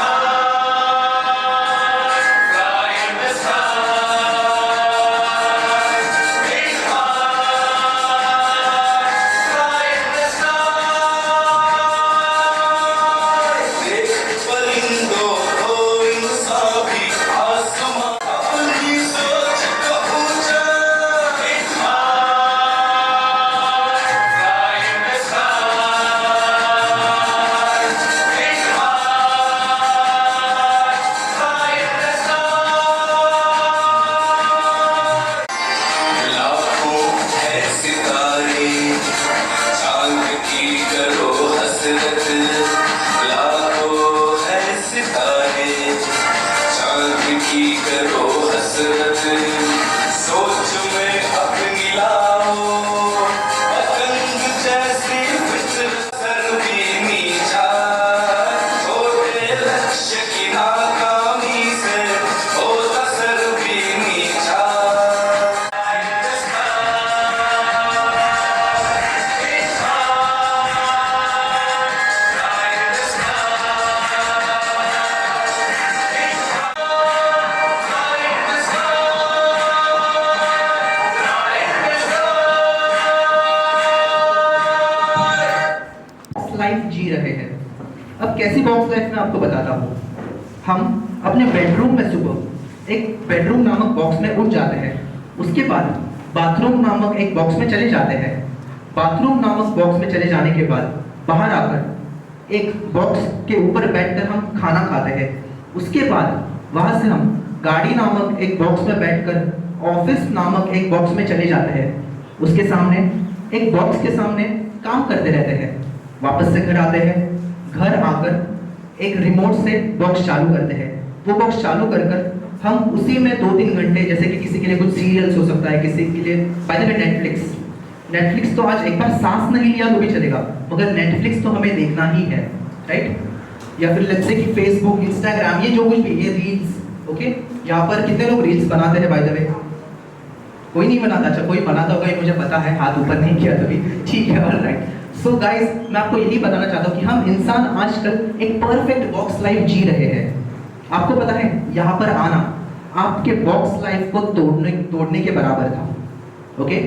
जी रहे हैं। अब कैसी बॉक्स लाइफ में आपको बताता हूँ। हम अपने बेडरूम में सुबह एक बेडरूम नामक बॉक्स में उठ जाते हैं, उसके बाद बाथरूम नामक एक बॉक्स में चले जाते हैं। बाथरूम नामक बॉक्स में चले जाने के बाद बाहर आकर एक बॉक्स के ऊपर बैठकर हम खाना खाते हैं। उसके बाद वहां से हम गाड़ी नामक एक बॉक्स में बैठकर ऑफिस नामक एक बॉक्स में चले जाते हैं। उसके सामने एक बॉक्स के सामने काम करते रहते हैं। वापस से घर आते हैं, घर आकर एक रिमोट से बॉक्स चालू करते हैं। वो बॉक्स चालू कर कर हम उसी में 2-3 घंटे, जैसे कि किसी के लिए कुछ सीरियल्स हो सकता है, किसी के लिए बाय द वे नेटफ्लिक्स तो आज एक बार सांस नहीं लिया तो भी चलेगा, मगर नेटफ्लिक्स तो हमें देखना ही है, राइट? या फिर लेट्स से कि फेसबुक, इंस्टाग्राम, ये जो कुछ भी, ये रील्स, ओके? यहाँ पर कितने लोग रील्स बनाते हैं बाय द वे? कोई नहीं बनाता? अच्छा, कोई बनाता होगा ये मुझे पता है, हाथ ऊपर नहीं किया तभी, ठीक है, ऑलराइट। सो गाइस, मैं आपको यही बताना चाहता हूँ कि हम इंसान आजकल एक परफेक्ट बॉक्स लाइफ जी रहे हैं। आपको पता है यहाँ पर आना आपके बॉक्स लाइफ को तोड़ने के बराबर था, ओके?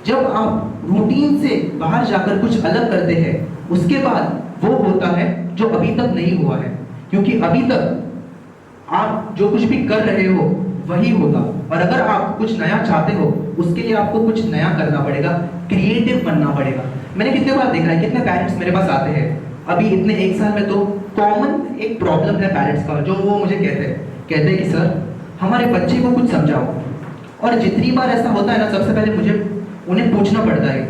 जब आप रूटीन से बाहर जाकर कुछ अलग करते हैं, उसके बाद वो होता है जो अभी तक नहीं हुआ है, क्योंकि अभी तक आप जो कुछ भी कर रहे हो वही होगा। और अगर आप कुछ नया चाहते हो, उसके लिए आपको कुछ नया करना पड़ेगा, क्रिएटिव बनना पड़ेगा। मैंने कितने बार देखा है, कितने पेरेंट्स मेरे पास आते हैं अभी इतने 1 साल में, तो कॉमन एक प्रॉब्लम है पेरेंट्स का, जो वो मुझे कहते हैं कि सर हमारे बच्चे को कुछ समझाओ। और जितनी बार ऐसा होता है ना, सबसे पहले मुझे उन्हें पूछना पड़ता है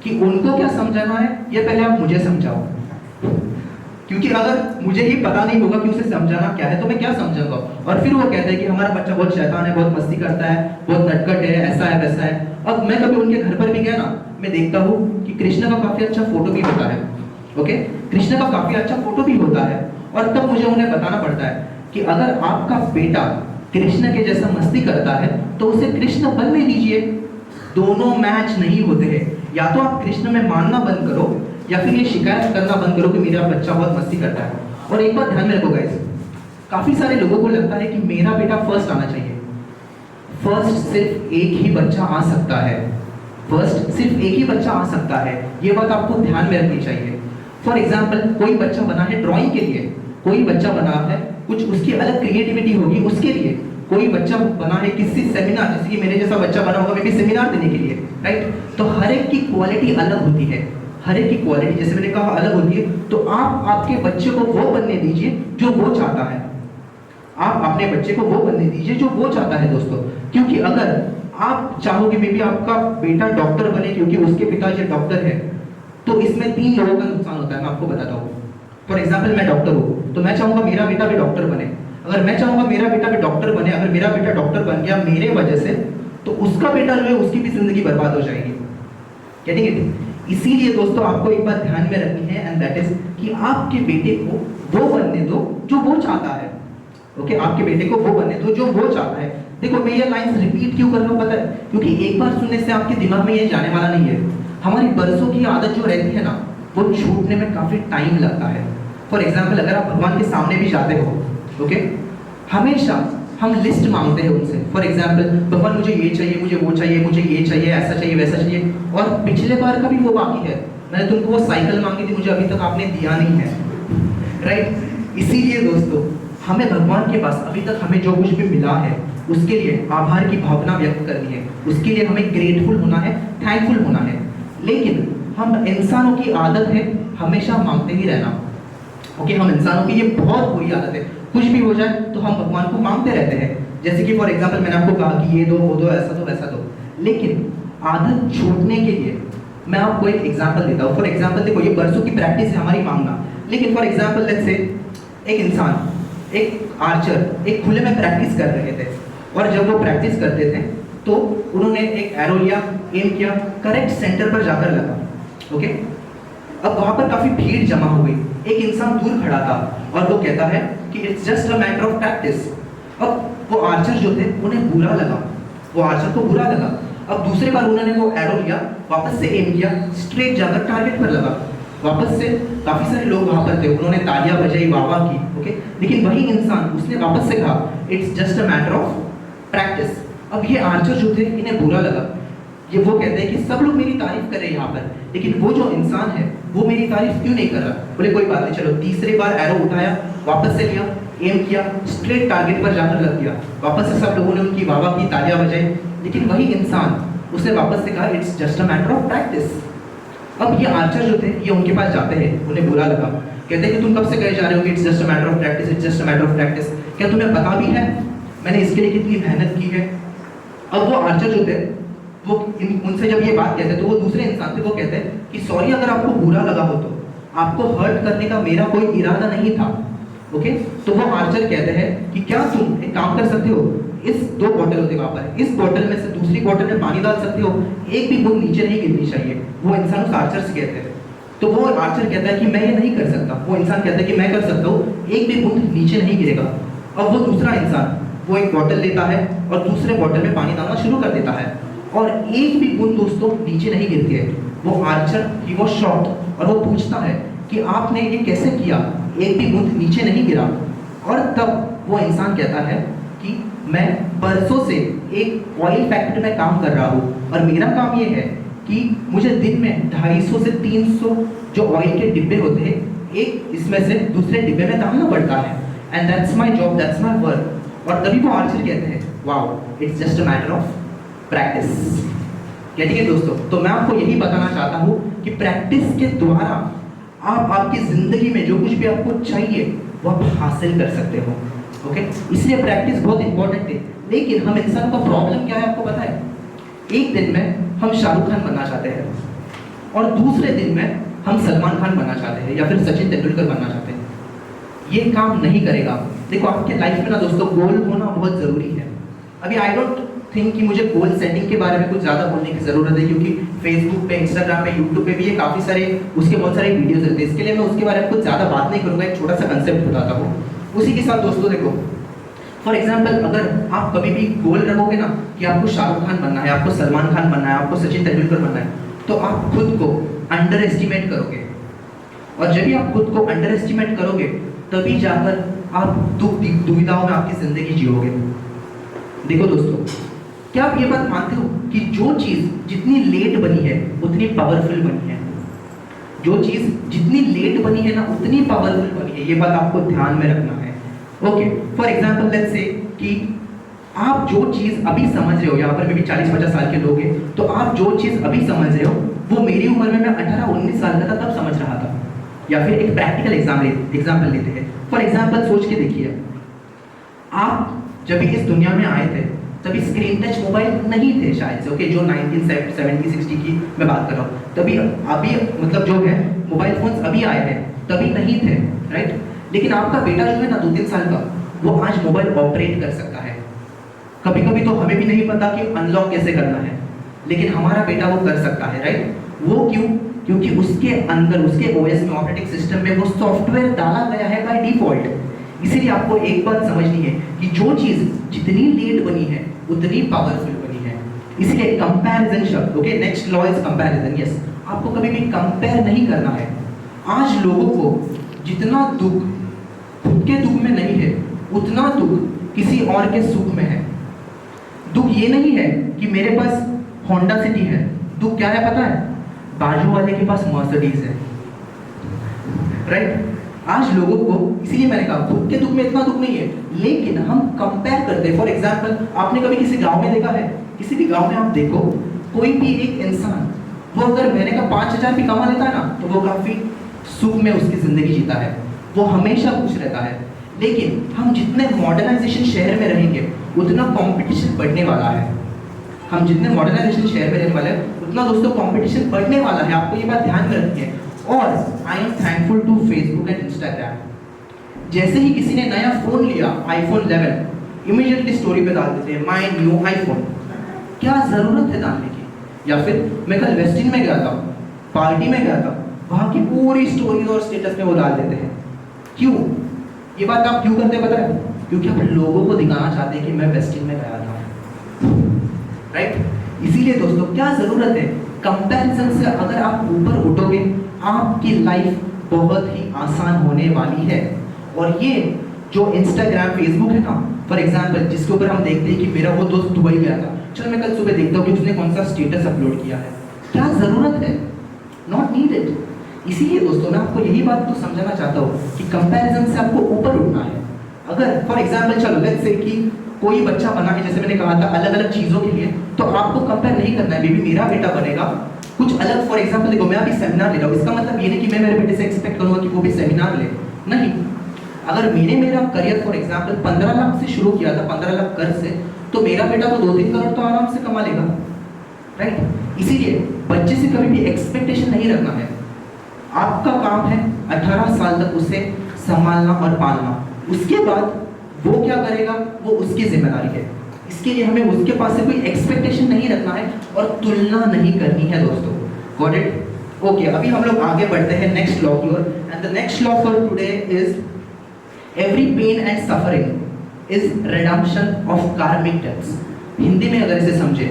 कि उनको क्या समझाना है, ये पहले आप मुझे समझाओ, क्योंकि अगर मुझे ही पता नहीं होगा कि उसे समझाना क्या है तो मैं क्या समझाऊंगा। और फिर वो कहते हैं कि हमारा बच्चा बहुत शैतान है, बहुत मस्ती करता है, बहुत नटखट है, ऐसा है वैसा है। अब मैं कभी उनके घर पर भी गया ना, मैं देखता हूँ कि कृष्ण का काफी अच्छा फोटो भी होता है, ओके? कृष्ण का काफी अच्छा फोटो भी होता है, और तब मुझे उन्हें बताना पड़ता है कि अगर आपका बेटा कृष्ण के जैसा मस्ती करता है तो उसे कृष्ण बनने दीजिए। दोनों मैच नहीं होते हैं, या तो आप कृष्ण में मानना बंद करो या फिर ये शिकायत करना बंद करो कि मेरा बच्चा बहुत मस्ती करता है। और एक बात ध्यान में रखो गाइस, काफी सारे लोगों को लगता है कि मेरा बेटा फर्स्ट आना चाहिए। फर्स्ट सिर्फ एक ही बच्चा आ सकता है, फर्स्ट सिर्फ एक ही बच्चा आ सकता है, ये बात आपको ध्यान में रखनी चाहिए। फॉर एग्जाम्पल, कोई बच्चा बना है ड्राइंग के लिए, कोई बच्चा बना है कुछ उसकी अलग क्रिएटिविटी होगी उसके लिए, कोई बच्चा बना है किसी सेमिनार, जैसे कि मेरे जैसा बच्चा बना होगा मे बी सेमिनार देने के लिए, राइट? तो हर एक की क्वालिटी अलग होती है, हर एक की क्वालिटी जैसे मैंने कहा अलग होती है। तो आप आपके बच्चे को वो बनने दीजिए जो वो चाहता है, आप अपने बच्चे को वो बनने दीजिए जो वो चाहता है दोस्तों। क्योंकि अगर आप चाहोगे मे बी आपका बेटा डॉक्टर बने क्योंकि उसके पिताजी डॉक्टर है, तो इसमें 3 लोगों का नुकसान होता है, मैं आपको बताता हूँ। फॉर एग्जाम्पल, मैं डॉक्टर हूँ तो मैं चाहूंगा मेरा बेटा भी डॉक्टर बने। अगर मैं चाहूंगा मेरा बेटा भी डॉक्टर बने, अगर मेरा बेटा डॉक्टर बन गया मेरे वजह से, तो उसका बेटा जो है उसकी भी जिंदगी बर्बाद हो जाएगी। Getting it? इसीलिए दोस्तों आपको एक बात ध्यान में रखनी है, एंड दैट इज कि आपके बेटे को वो बनने दो जो वो चाहता है, ओके? आपके बेटे को वो बनने दो जो वो चाहता है। देखो, मैं ये लाइंस रिपीट क्यों कर रहा हूँ पता है? क्योंकि एक बार सुनने से आपके दिमाग में ये जाने वाला नहीं है। हमारी बरसों की आदत जो रहती है ना, वो छूटने में काफी टाइम लगता है। फॉर एग्जाम्पल, अगर आप भगवान के सामने भी जाते हो, ओके, हमेशा हम लिस्ट मांगते हैं उनसे। फॉर एग्जाम्पल, भगवान मुझे ये चाहिए, मुझे वो चाहिए, मुझे ये चाहिए, ऐसा चाहिए, वैसा चाहिए, और पिछले बार का भी वो बाकी है। मैंने तुमको वो साइकिल मांगी थी, मुझे अभी तक आपने दिया नहीं है, राइट? इसीलिए दोस्तों हमें भगवान के पास अभी तक हमें जो कुछ भी मिला है उसके लिए आभार की भावना व्यक्त करनी है, उसके लिए हमें ग्रेटफुल होना है, थैंकफुल होना है। लेकिन हम इंसानों की आदत है हमेशा मांगते ही रहना, ओके? हम इंसानों की ये बहुत बुरी आदत है, कुछ भी हो जाए तो हम भगवान को मांगते रहते हैं। जैसे कि फॉर एग्जाम्पल मैंने आपको कहा कि ये दो, वो दो, ऐसा दो, वैसा दो। लेकिन आदत छूटने के लिए मैं आपको एक एग्जाम्पल देता हूँ। फॉर एग्जाम्पल देखो, ये बरसों की प्रैक्टिस है हमारी मांगना। लेकिन फॉर एग्जाम्पल लेट्स से एक इंसान, एक आर्चर एक खुले में प्रैक्टिस कर रहे थे, और जब वो प्रैक्टिस करते थे तो उन्होंने एक एरो लिया, एम किया, करेक्ट सेंटर पर जाकर लगा, ओके? अब वहां पर काफी भीड़ जमा हो गई, एक इंसान दूर खड़ा था और वो कहता है कि it's just a matter of practice. अब वो आर्चर जो थे उन्हें बुरा लगा, वो आर्चर को बुरा लगा। अब दूसरी बार उन्होंने वो एरो लिया, वापस से एम किया, स्ट्रेट जाकर टारगेट पर लगा। वापस से काफी सारे लोग वहां पर थे, उन्होंने तालियां बजाई, वाह वाह की, ओके? लेकिन वही इंसान उसने वापस से कहा it's just a matter of practice. अब ये आर्चर जो थे इन्हें बुरा लगा, ये वो कहते हैं कि सब लोग मेरी तारीफ कर रहे हैं यहाँ पर, लेकिन वो जो इंसान है वो मेरी तारीफ क्यों नहीं कर रहा? बोले कोई बात नहीं, चलो तीसरी बार एरो उठाया, वापस से लिया, एम किया, स्ट्रेट टारगेट पर जाकर लग गया, वापस से सब लोगों ने उनकी वाह की तालियां बजाई, लेकिन वही इंसान उसने वापस से कहा it's just a matter of practice. अब ये आर्चर जो थे ये उनके पास जाते हैं, उन्हें बुरा लगा, कहते हैं कि तुम कब से कहे जा रहे हो कि it's just a matter of practice, it's just a matter of practice, क्या तुम्हें पता भी है मैंने इसके लिए कितनी मेहनत की है? अब वो आर्चर जो थे वो उनसे जब ये बात कहते तो वो दूसरे इंसान थे, वो कहते हैं कि सॉरी अगर आपको बुरा लगा हो तो आपको हर्ट करने का मेरा कोई इरादा नहीं था। ओके, तो वो आर्चर कहते हैं कि क्या तुम एक काम कर सकते हो, इस 2 बॉटल होते वहां पर, इस बॉटल में से दूसरी बॉटल में पानी डाल सकते हो, एक भी बूंद नीचे नहीं गिरनी चाहिए। वो इंसान उस आर्चर से कहते हैं, तो वो आर्चर कहता है कि मैं ये नहीं कर सकता, वो इंसान कहता है कि मैं कर सकता हूँ, एक भी बूंद नीचे नहीं गिरेगा। अब वो दूसरा इंसान वो एक बॉटल लेता है और दूसरे बॉटल में पानी डालना शुरू कर देता है और एक भी बूंद दोस्तों नीचे नहीं गिरती है। वो आर्चर ही वो शॉट और वो पूछता है कि आपने ये कैसे किया, एक भी बूंद नीचे नहीं गिरा? और तब वो इंसान कहता है कि मैं बरसों से एक ऑयल फैक्ट्री में काम कर रहा हूँ और मेरा काम ये है कि मुझे दिन में 250 से 300 जो ऑयल के डिब्बे होते हैं, एक इसमें से दूसरे डिब्बे में डालना पड़ता है, and that's my job, that's my work. और तभी वो आर्चर कहते हैं wow it's just a matter of practice. ठीक है दोस्तों, तो मैं आपको यही बताना चाहता हूँ कि प्रैक्टिस के द्वारा आप आपकी जिंदगी में जो कुछ भी आपको चाहिए वो आप हासिल कर सकते हो। ओके, इसलिए प्रैक्टिस बहुत इंपॉर्टेंट है। लेकिन हम इंसान का प्रॉब्लम क्या है आपको पता है? एक दिन में हम शाहरुख खान बनना चाहते हैं और दूसरे दिन में हम सलमान खान बनना चाहते हैं या फिर सचिन तेंदुलकर बनना चाहते हैं। ये काम नहीं करेगा। देखो आपके लाइफ में ना दोस्तों गोल होना बहुत ज़रूरी है। अभी आई डोंट थिंक कि मुझे गोल सेटिंग के बारे में कुछ ज़्यादा बोलने की ज़रूरत है, क्योंकि फेसबुक पे, इंस्टाग्राम पे, यूट्यूब पे भी ये काफ़ी सारे उसके बहुत सारे वीडियोस रहते हैं। इसके लिए मैं उसके बारे में कुछ ज़्यादा बात नहीं करूँगा, एक छोटा सा कंसेप्ट बताता हूँ। उसी के साथ दोस्तों देखो, फॉर एग्जाम्पल अगर आप कभी भी गोल रखोगे ना कि आपको शाहरुख खान बनना है, आपको सलमान खान बनना है, आपको सचिन तेंदुलकर बनना है, तो आप खुद को अंडर एस्टिमेट करोगे। और जब भी आप खुद को अंडर एस्टिमेट करोगे तभी जाकर आप दुविधाओं में आपकी जिंदगी जियोगे। देखो दोस्तों, क्या आप ये बात मानते हो कि जो चीज़ जितनी लेट बनी है उतनी पावरफुल बनी है? जो चीज़ जितनी लेट बनी है ना उतनी पावरफुल बनी है, ये बात आपको ध्यान में रखना है। Okay, for example let's say कि आप जो चीज़ अभी समझ रहे हो, यहाँ पर भी 40-50 साल के लोग हैं, तो आप जो चीज़ अभी समझ रहे हो वो मेरी उम्र में मैं 18-19 साल का था तब समझ रहा था। या फिर एक प्रैक्टिकल एग्जाम्पल लेते हैं। फॉर एग्जाम्पल सोच के देखिए, आप जब इस दुनिया में आए थे तभी स्क्रीन टच मोबाइल नहीं थे शायद से। ओके, जो 1970-60 की मैं बात कर रहा हूँ, तभी अभी मतलब जो है मोबाइल फोन्स अभी आए हैं, तभी नहीं थे, राइट? लेकिन आपका बेटा जो है ना 2-3 साल का, वो आज मोबाइल ऑपरेट कर सकता है। कभी कभी तो हमें भी नहीं पता कि अनलॉक कैसे करना है, लेकिन हमारा बेटा वो कर सकता है, राइट? वो क्यों? क्योंकि उसके अंदर, उसके ओएस में, ऑपरेटिंग सिस्टम में वो सॉफ्टवेयर डाला गया है बाय डिफॉल्ट। इसीलिए आपको एक बात समझनी है कि जो चीज़ जितनी लेट बनी है उतनी पावरफुल बनी है। इसलिए कंपैरिजन शब्द, okay, next law is comparison. Yes, आपको कभी भी कंपेयर नहीं करना है। आज लोगों को जितना दुख खुद के दुख में नहीं है उतना दुख किसी और के सुख में है। दुख ये नहीं है कि मेरे पास होंडा सिटी है, दुख क्या है पता है? बाजू वाले के पास मर्सिडीज है, राइट? आज लोगों को, इसीलिए मैंने कहा खुद के दुख में इतना दुख नहीं है, लेकिन हम कंपेयर करते हैं। फॉर एग्जाम्पल, आपने कभी किसी गांव में देखा है? किसी भी गांव में आप देखो, कोई भी एक इंसान वो अगर महीने का 5,000 भी कमा लेता है ना, तो वो काफी सुख में उसकी जिंदगी जीता है, वो हमेशा खुश रहता है। लेकिन हम जितने मॉडर्नाइजेशन शहर में रहेंगे उतना कंपटीशन बढ़ने वाला है। हम जितने मॉडर्नाइजेशन शहर में रहने वाले हैं उतना दोस्तों कंपटीशन बढ़ने वाला है। आपको ये बात ध्यान में रखनी है। और I am thankful to Facebook and Instagram. जैसे ही किसी ने नया फोन लिया, आईफोन 11, इमीडिएटली स्टोरी पे डाल देते हैं माय न्यू आईफोन। क्या जरूरत है डालने की? या फिर मैं कल वेस्टिन में गया था, पार्टी में गया था, वहाँ की पूरी स्टोरीज और स्टेटस में वो डाल देते हैं। क्यों? ये बात आप क्यों करते हैं पता है? क्योंकि आप लोगों को दिखाना चाहते हैं कि मैं वेस्टिन में गया था, राइट? इसीलिए दोस्तों क्या जरूरत है? कंपैरिजन से अगर आप ऊपर उठोगे, आपकी लाइफ बहुत ही आसान होने वाली है। और ये जो इंस्टाग्राम, फेसबुक है ना, फॉर एग्जाम्पल, जिसके ऊपर हम देखते हैं कि मेरा वो दोस्त दुबई गया था, चलो मैं कल सुबह देखता हूँ कि उसने कौन सा स्टेटस अपलोड किया है। क्या जरूरत है? इसीलिए दोस्तों मैं आपको यही बात तो समझाना चाहता हूँ कि कंपैरिजन से आपको ऊपर उठना है। अगर फॉर एग्जाम्पल चलो लेट्स से कि कोई बच्चा बना है, जैसे मैंने कहा था अलग अलग चीज़ों के लिए, तो आपको कंपेयर नहीं करना है। बेबी मेरा बेटा बनेगा कुछ अलग। फॉर एग्जाम्पल देखो मैं अभी सेमिनार ले रहा हूँ, इसका मतलब ये नहीं कि मैं मेरे बेटे से एक्सपेक्ट करूँगा कि वो भी सेमिनार ले, नहीं। अगर मैंने मेरा करियर फॉर एग्जाम्पल 15 लाख से शुरू किया था, 15 लाख कर्ज से, तो मेरा बेटा तो 2-3 करोड़ तो आराम से कमा लेगा, राइट। इसीलिए बच्चे से कभी भी एक्सपेक्टेशन नहीं रखना है। आपका काम है 18 साल तक उसे संभालना और पालना, उसके बाद वो क्या करेगा वो उसकी जिम्मेदारी है। इसके लिए हमें उसके पास से कोई एक्सपेक्टेशन नहीं रखना है और तुलना नहीं करनी है दोस्तों। Got it? ओके, अभी हम लोग आगे बढ़ते हैं नेक्स्ट लॉ की ओर, and the next law for today is every pain and suffering is redemption of karmic debts. Hindi में अगर इसे समझे,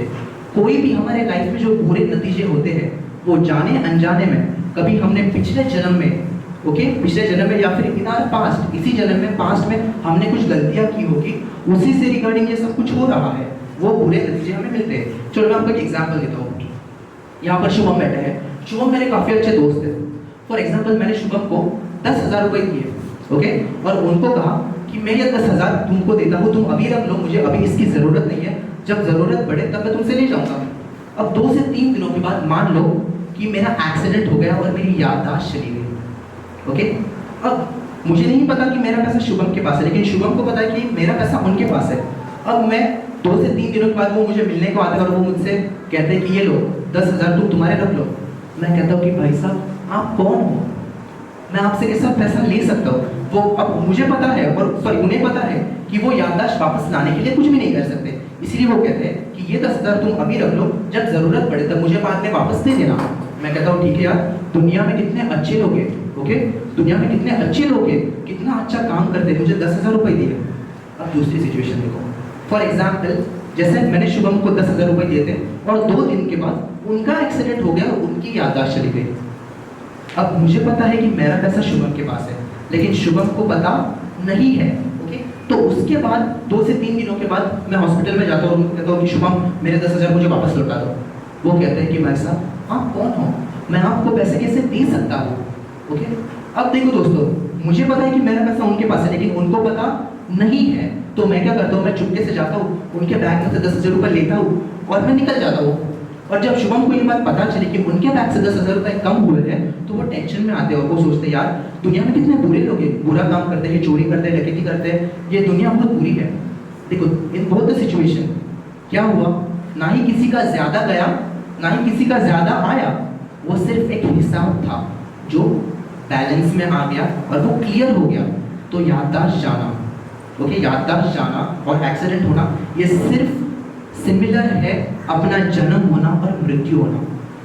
कोई भी हमारे लाइफ में जो बुरे नतीजे होते हैं वो जाने अनजाने में कभी हमने पिछले जन्म में पिछले जन्म में या फिर इन आवर पास्ट, इसी जन्म में पास्ट में हमने कुछ गलतियां की होगी, उसी से रिगार्डिंग ये सब कुछ हो रहा है, वो बुरे नतीजे हमें मिलते हैं। चलो मैं आपको एक एग्जांपल देता हूँ। यहाँ पर शुभम बैठे हैं, शुभम मेरे काफ़ी अच्छे दोस्त हैं। फॉर एग्जांपल मैंने शुभम को 10,000 रुपये दिए, ओके, और उनको कहा कि मैं ये 10,000 तुमको देता हूँ, तुम अभी रख लो, मुझे अभी इसकी ज़रूरत नहीं है, जब ज़रूरत पड़े तब मैं तुमसे ले जाऊँगा। अब 2 से 3 दिनों के बाद मान लो कि मेरा एक्सीडेंट हो गया और मेरी याददाश्त चली गई, ओके। अब मुझे नहीं पता कि मेरा पैसा शुभम के पास है, लेकिन शुभम को पता है कि मेरा पैसा उनके पास है। अब मैं 2 से 3 दिनों के बाद वो मुझे मिलने को आते हैं और वो मुझसे कहते हैं कि ये लो 10,000 तुम तुम्हारे रख लो। मैं कहता हूँ कि भाई साहब आप कौन हो, मैं आपसे कैसा पैसा ले सकता हूँ। वो अब मुझे पता है और सॉरी उन्हें पता है कि वो याददाश्त वापस लाने के लिए कुछ भी नहीं कर सकते, इसलिए वो कहते हैं कि ये 10,000 तुम अभी रख लो, जब ज़रूरत पड़े तब मुझे बाद में वापस दे देना। मैं कहता हूँ ठीक है यार, दुनिया में कितने अच्छे लोग हैं, ओके, दुनिया में कितने अच्छे लोग हैं, कितना अच्छा काम करते हैं, मुझे 10,000 रुपये दिए। अब दूसरी सिचुएशन देखो, फॉर एग्जाम्पल जैसे मैंने शुभम को 10,000 रुपये दिए थे और 2 दिन के बाद उनका एक्सीडेंट हो गया और उनकी याददाश्त चली गई। अब मुझे पता है कि मेरा पैसा शुभम के पास है, लेकिन शुभम को पता नहीं है, ओके। तो उसके बाद 2 से 3 दिनों के बाद मैं हॉस्पिटल में जाता हूँ और कहता हूँ कि शुभम मेरे 10,000 मुझे वापस लौटा दो। वो कहते हैं कि भाई साहब आप कौन हो, मैं आपको पैसे कैसे दे सकता हूँ, ओके। अब देखो दोस्तों, मुझे पता है कि मेरा पैसा उनके पास है, लेकिन उनको पता नहीं है, तो मैं क्या करता हूँ, मैं चुपके से जाता हूँ, उनके बैग में से 10,000 रुपये लेता हूँ और मैं निकल जाता हूँ। और जब शुभम को ये बात पता चली कि उनके बैग से 10,000 रुपये कम हुए हैं, तो वो टेंशन में आते हैं और वो सोचते हैं यार दुनिया में कितने बुरे लोग हैं, बुरा काम करते हैं, चोरी करते हैं, डकैती करते हैं, ये दुनिया बहुत बुरी है। देखो इन बोथ द सिचुएशन क्या हुआ, ना ही किसी का ज़्यादा गया ना ही किसी का ज़्यादा आया, वो सिर्फ एक हिसाब था जो बैलेंस में आ गया और वो क्लियर हो गया। तो याददाश्त जाना, ओके, याददाश्त जाना और एक्सीडेंट होना ये सिर्फ सिमिलर है अपना जन्म होना और मृत्यु होना।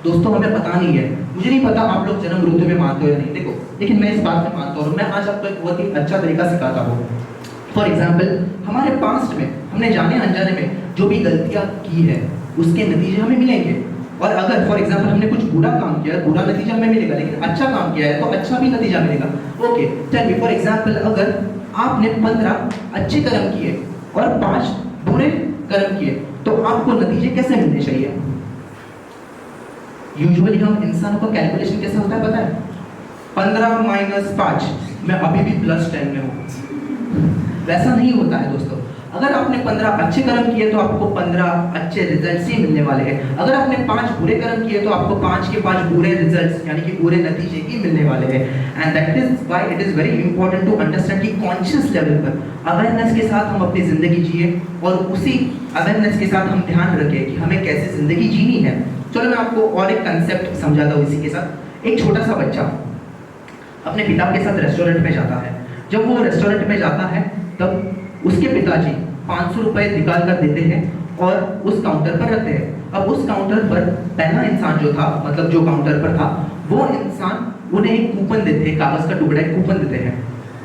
दोस्तों हमें पता नहीं है, मुझे नहीं पता आप लोग जन्म मृत्यु में मानते हो या नहीं, देखो, लेकिन मैं इस बात में मानता हूँ। मैं आज आपको एक बहुत ही अच्छा तरीका सिखाता हूँ। फॉर एग्जाम्पल हमारे पास्ट में हमने जाने अनजाने में जो भी गलतियाँ की है उसके नतीजे हमें मिलेंगे। और अगर फॉर एग्जाम्पल हमने कुछ बुरा काम किया है, बुरा नतीजा हमें मिलेगा, लेकिन अच्छा काम किया है तो अच्छा भी नतीजा मिलेगा। Okay, tell me for example अगर आपने 15 अच्छे कर्म किए और 5 बुरे कर्म किए तो आपको नतीजे कैसे मिलने चाहिए? यूजुअली हम इंसान को कैलकुलेशन कैसे होता है पता है? 15 - 5, मैं अभी भी +10 में हूँ। वैसा नहीं होता है दोस्तों। अगर आपने 15 अच्छे कर्म किए तो आपको 15 अच्छे रिजल्ट्स ही मिलने वाले हैं। अगर आपने 5 बुरे कर्म किए तो आपको 5 के 5 बुरे रिजल्ट्स यानी कि बुरे नतीजे ही मिलने वाले हैं। And that is why it is very important to understand कि कॉन्शियस लेवल पर अवेयरनेस के साथ हम अपनी ज़िंदगी जिए और उसी अवेयरनेस के साथ हम ध्यान रखें कि हमें कैसे ज़िंदगी जीनी है। चलो मैं आपको और एक कंसेप्ट समझाता हूँ इसी के साथ। एक छोटा सा बच्चा अपने पिता के साथ रेस्टोरेंट में जाता है। जब वो रेस्टोरेंट में जाता है तब उसके पिताजी 500 रुपये निकाल कर देते हैं और उस काउंटर पर रखते हैं। अब उस काउंटर पर पहला इंसान जो था, मतलब जो काउंटर पर था, वो इंसान उन्हें एक कूपन देते हैं, कागज़ का टुकड़ा एक कूपन देते हैं।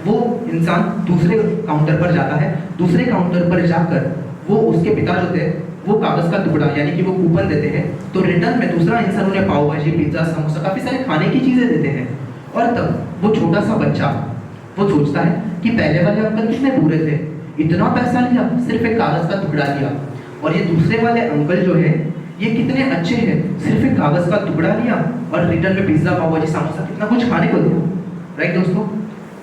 वो इंसान दूसरे काउंटर पर जाता है। दूसरे काउंटर पर जाकर वो उसके पिता जो थे वो कागज़ का टुकड़ा यानी कि वो कूपन देते हैं। तो रिटर्न में दूसरा इंसान उन्हें पाव भाजी, पिज्ज़ा, समोसा, काफ़ी सारे खाने की चीज़ें देते हैं। और तब वो छोटा सा बच्चा वो सोचता है कि पहले वाले अंकल कितने बुरे थे, इतना पैसा लिया, सिर्फ एक कागज़ का टुकड़ा लिया। और ये दूसरे वाले अंकल जो है ये कितने अच्छे हैं, सिर्फ एक कागज का टुकड़ा लिया और रिटर्न में पिज्जा, पाव भाजी, समोसा, कितना कुछ खाने को दिया, राइट दोस्तों।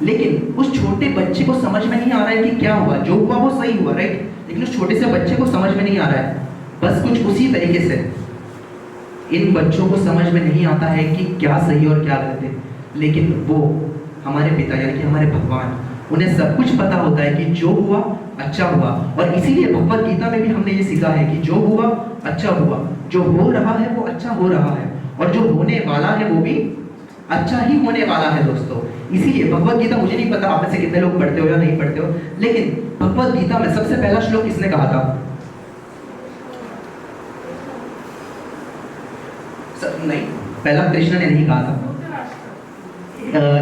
लेकिन उस छोटे बच्चे को समझ में नहीं आ रहा है कि क्या हुआ, जो हुआ वो सही हुआ, राइट। लेकिन उस छोटे से बच्चे को समझ में नहीं आ रहा है। बस कुछ उसी तरीके से इन बच्चों को समझ में नहीं आता है कि क्या सही और क्या गलत है, लेकिन वो हमारे पिता यानी कि हमारे भगवान, उन्हें सब कुछ पता होता है कि जो हुआ अच्छा हुआ। और इसीलिए भगवत गीता में भी हमने ये सीखा है कि जो हुआ अच्छा हुआ, जो हो रहा है वो अच्छा हो रहा है, और जो होने वाला है वो भी अच्छा ही होने वाला है दोस्तों। इसीलिए भगवत गीता, मुझे नहीं पता आप में से कितने लोग पढ़ते हो या नहीं पढ़ते हो, लेकिन भगवत गीता में सबसे पहला श्लोक किसने कहा था? नहीं, पहला कृष्ण ने नहीं कहा था।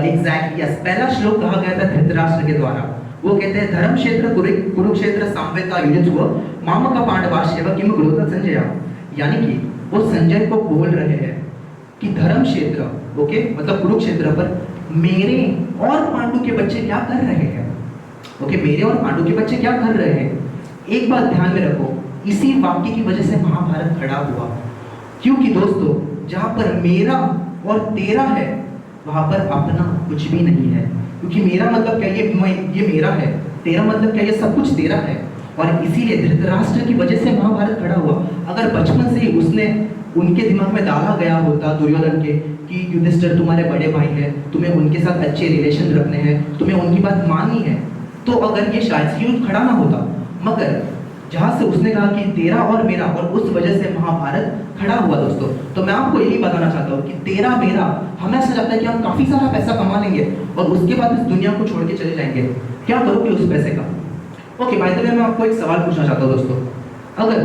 एग्जैक्टली यस, पहला श्लोक कहा गया था धृतराष्ट्र के द्वारा। वो कहते हैं धर्म क्षेत्र कुरुक्षेत्र संवेता युयुत्सव मामका पांडवाश्चैव किम कुरुत संजय। यानी कि वो संजय को बोल रहे हैं कि धर्म क्षेत्र, ओके, मतलब कुरुक्षेत्र पर मेरे और पांडु के बच्चे क्या कर रहे हैं। ओके, मेरे और पांडु के बच्चे क्या कर रहे हैं। एक बात ध्यान में रखो, इसी वाक्य की वजह से महाभारत खड़ा हुआ, क्योंकि दोस्तों जहां पर मेरा और तेरा है वहां पर अपना कुछ भी नहीं है। क्योंकि मेरा मतलब क्या, ये मेरा है, तेरा मतलब क्या, ये सब कुछ तेरा है। और इसीलिए धृतराष्ट्र की वजह से महाभारत खड़ा हुआ। अगर बचपन से ही उसने उनके दिमाग में डाला गया होता दुर्योधन के कि युधिष्ठिर तुम्हारे बड़े भाई हैं, तुम्हें उनके साथ अच्छे रिलेशन रखने हैं, तुम्हें उनकी बात माननी है, तो अगर ये शायद से युद्ध खड़ा ना होता। मगर जहाँ से उसने कहा कि तेरा और मेरा, और उस वजह से महाभारत खड़ा हुआ दोस्तों। तो मैं आपको यही बताना चाहता हूँ कि तेरा मेरा, हमें ऐसा लगता है कि हम काफ़ी सारा पैसा कमा लेंगे और उसके बाद इस दुनिया को छोड़ के चले जाएंगे। क्या करोगे उस पैसे का? ओके, बाय द वे मैं आपको एक सवाल पूछना चाहता हूँ दोस्तों। अगर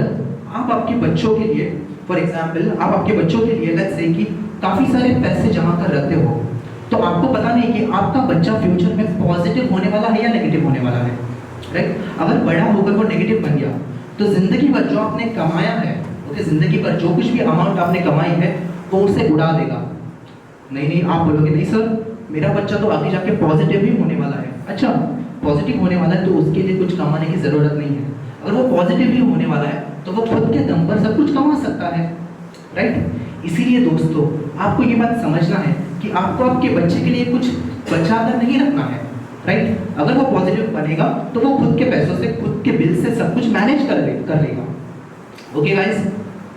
आप आपके बच्चों के लिए, फॉर एग्जाम्पल आप आपके बच्चों के लिए लेट्स से कि काफ़ी सारे पैसे जमा कर रखते हो, तो आपको पता नहीं कि आपका बच्चा फ्यूचर में पॉजिटिव होने वाला है या नेगेटिव होने वाला है, राइट। अगर बड़ा होकर वो नेगेटिव बन गया तो जिंदगी भर जो आपने कमाया है, ओके, जिंदगी भर जो कुछ भी अमाउंट आपने कमाई है वो उसे उड़ा देगा। नहीं, आप बोलोगे नहीं सर मेरा बच्चा तो आगे जाके पॉजिटिव ही होने वाला है। अच्छा, पॉजिटिव होने वाला है तो उसके लिए कुछ कमाने की ज़रूरत नहीं है। अगर वो पॉजिटिव ही होने वाला है तो वो खुद के दम पर सब कुछ कमा सकता है, राइट। इसीलिए दोस्तों आपको ये बात समझना है कि आपको आपके बच्चे के लिए कुछ बचा कर नहीं रखना है, राइट। अगर वो पॉजिटिव बनेगा तो वो खुद के पैसों से, खुद के बिल से सब कुछ मैनेज कर लेगा। ओके गाइस,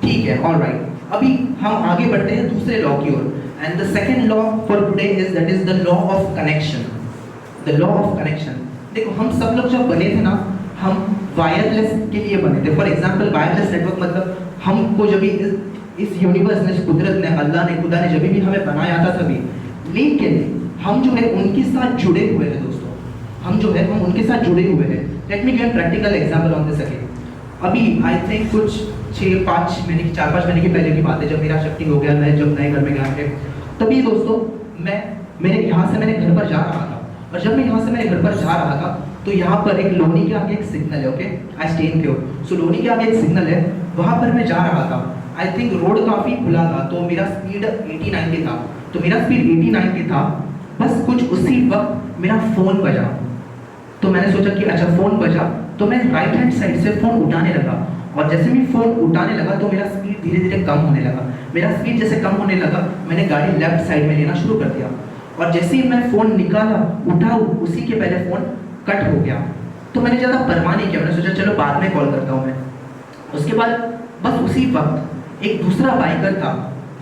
ठीक है, ऑलराइट। अभी हम आगे बढ़ते हैं दूसरे लॉ की ओर। And the second law for today is that is the law of connection. The law of connection, देखो हम सब लोग जब बने थे ना, हम वायरलेस के लिए बने थे। फॉर एग्जाम्पल वायरलेस नेटवर्क मतलब हमको जब इस यूनिवर्स ने, कुदरत ने, अल्लाह ने, खुदा ने जब भी हमें बनाया था तभी, लेकिन हम जो है उनके साथ जुड़े हुए हैं दोस्तों। हम जो है हम उनके साथ जुड़े हुए हैं। Let me give practical example on this again. अभी आई थिंक कुछ 4-5 महीने की पहले की बात है, जब मेरा शिफ्टिंग हो गया, मैं जब नए घर में गया थे, तभी दोस्तों मेरे यहाँ से मेरे घर पर जा रहा था। और जब मैं यहाँ से मेरे घर पर जा रहा था तो यहाँ पर एक लोनी के आगे एक सिग्नल है, okay, I stay in pure. So Loni के आगे एक सिग्नल है, वहाँ पर मैं जा रहा था। आई थिंक रोड काफ़ी खुला था, तो मेरा स्पीड 89 की था। तो मेरा स्पीड 89 की था। बस कुछ उसी वक्त मेरा फ़ोन बजा, तो मैंने सोचा कि अच्छा फ़ोन बजा, तो मैं राइट हैंड साइड से फ़ोन उठाने लगा। और जैसे मैं फ़ोन उठाने लगा तो मेरा स्पीड धीरे धीरे कम होने लगा। मेरा स्पीड जैसे कम होने लगा, मैंने गाड़ी लेफ्ट साइड में लेना शुरू कर दिया। और जैसे ही मैं फ़ोन निकाला, उठा, उसी के पहले फ़ोन कट हो गया। तो मैंने ज़्यादा परवाह नहीं किया, मैंने सोचा चलो बाद में कॉल करता हूँ मैं। उसके बाद बस उसी वक्त एक दूसरा बाइकर था,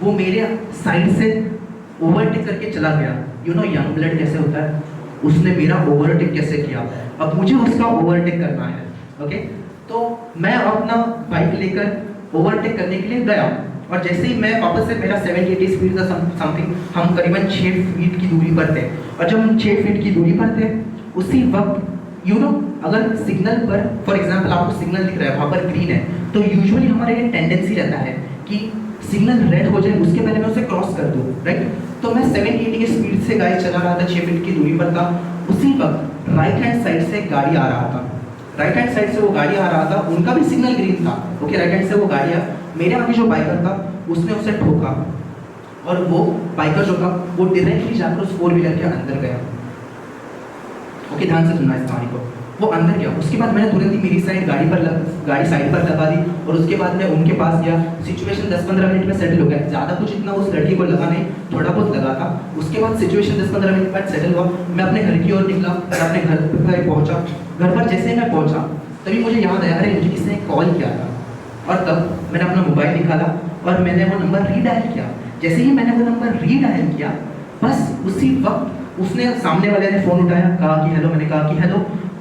वो मेरे साइड से ओवरटेक करके चला गया। यू नो यंग ब्लड कैसे होता है, उसने मेरा ओवरटेक कैसे किया। अब मुझे उसका ओवरटेक करना है, ओके। तो मैं अपना बाइक लेकर ओवरटेक करने के लिए गया। और जैसे ही मैं वापस से, मेरा 70-80 स्पीड था समथिंग, हम करीबन 6 फीट की दूरी पर थे। और जब हम 6 फीट की दूरी पर थे, उसी वक्त यू नो अगर सिग्नल पर, फॉर एग्जांपल आपको सिग्नल दिख रहा है, वहाँ पर ग्रीन है, तो यूजुअली हमारे ये टेंडेंसी रहता है कि सिग्नल रेड हो जाए उसके पहले मैं उसे क्रॉस कर दूँ, राइट। तो मैं 70-80 की स्पीड से गाड़ी चला रहा था, 6 फीट की दूरी पर था। उसी वक्त राइट हैंड साइड से गाड़ी आ रहा था, राइट हैंड साइड से वो गाड़ी आ रहा था, उनका भी सिग्नल ग्रीन था, ओके। राइट हैंड से वो गाड़ी आ, मेरे आगे जो बाइकर था उसने उसे ठोका, और वो बाइकर जो था वो डायरेक्टली जाकर उस 4 व्हीलर के अंदर गया। ओके, ध्यान से सुनना इस कहानी को। वो अंदर गया, उसके बाद मैंने तुरंत ही मेरी साइड गाड़ी साइड पर लगा दी और उसके बाद मैं उनके पास गया। सिचुएशन 10-15 मिनट में सेटल हो गया, ज़्यादा कुछ इतना उस लड़की को लगा नहीं, थोड़ा बहुत लगा था। उसके बाद सिचुएशन 10-15 मिनट बाद सेटल हुआ, मैं अपने घर की ओर निकला और अपने घर पर पहुँचा। घर पर जैसे ही मैं पहुँचा तभी मुझे याद आया, अरे मुझे किसी ने कॉल किया था। और तब मैंने अपना मोबाइल निकाला और मैंने वो नंबर रीडायल किया। जैसे ही मैंने वो नंबर रीडायल किया, बस उसी वक्त उसने, सामने वाले ने फ़ोन उठाया, कहा कि हेलो। मैंने कहा कि हेलो,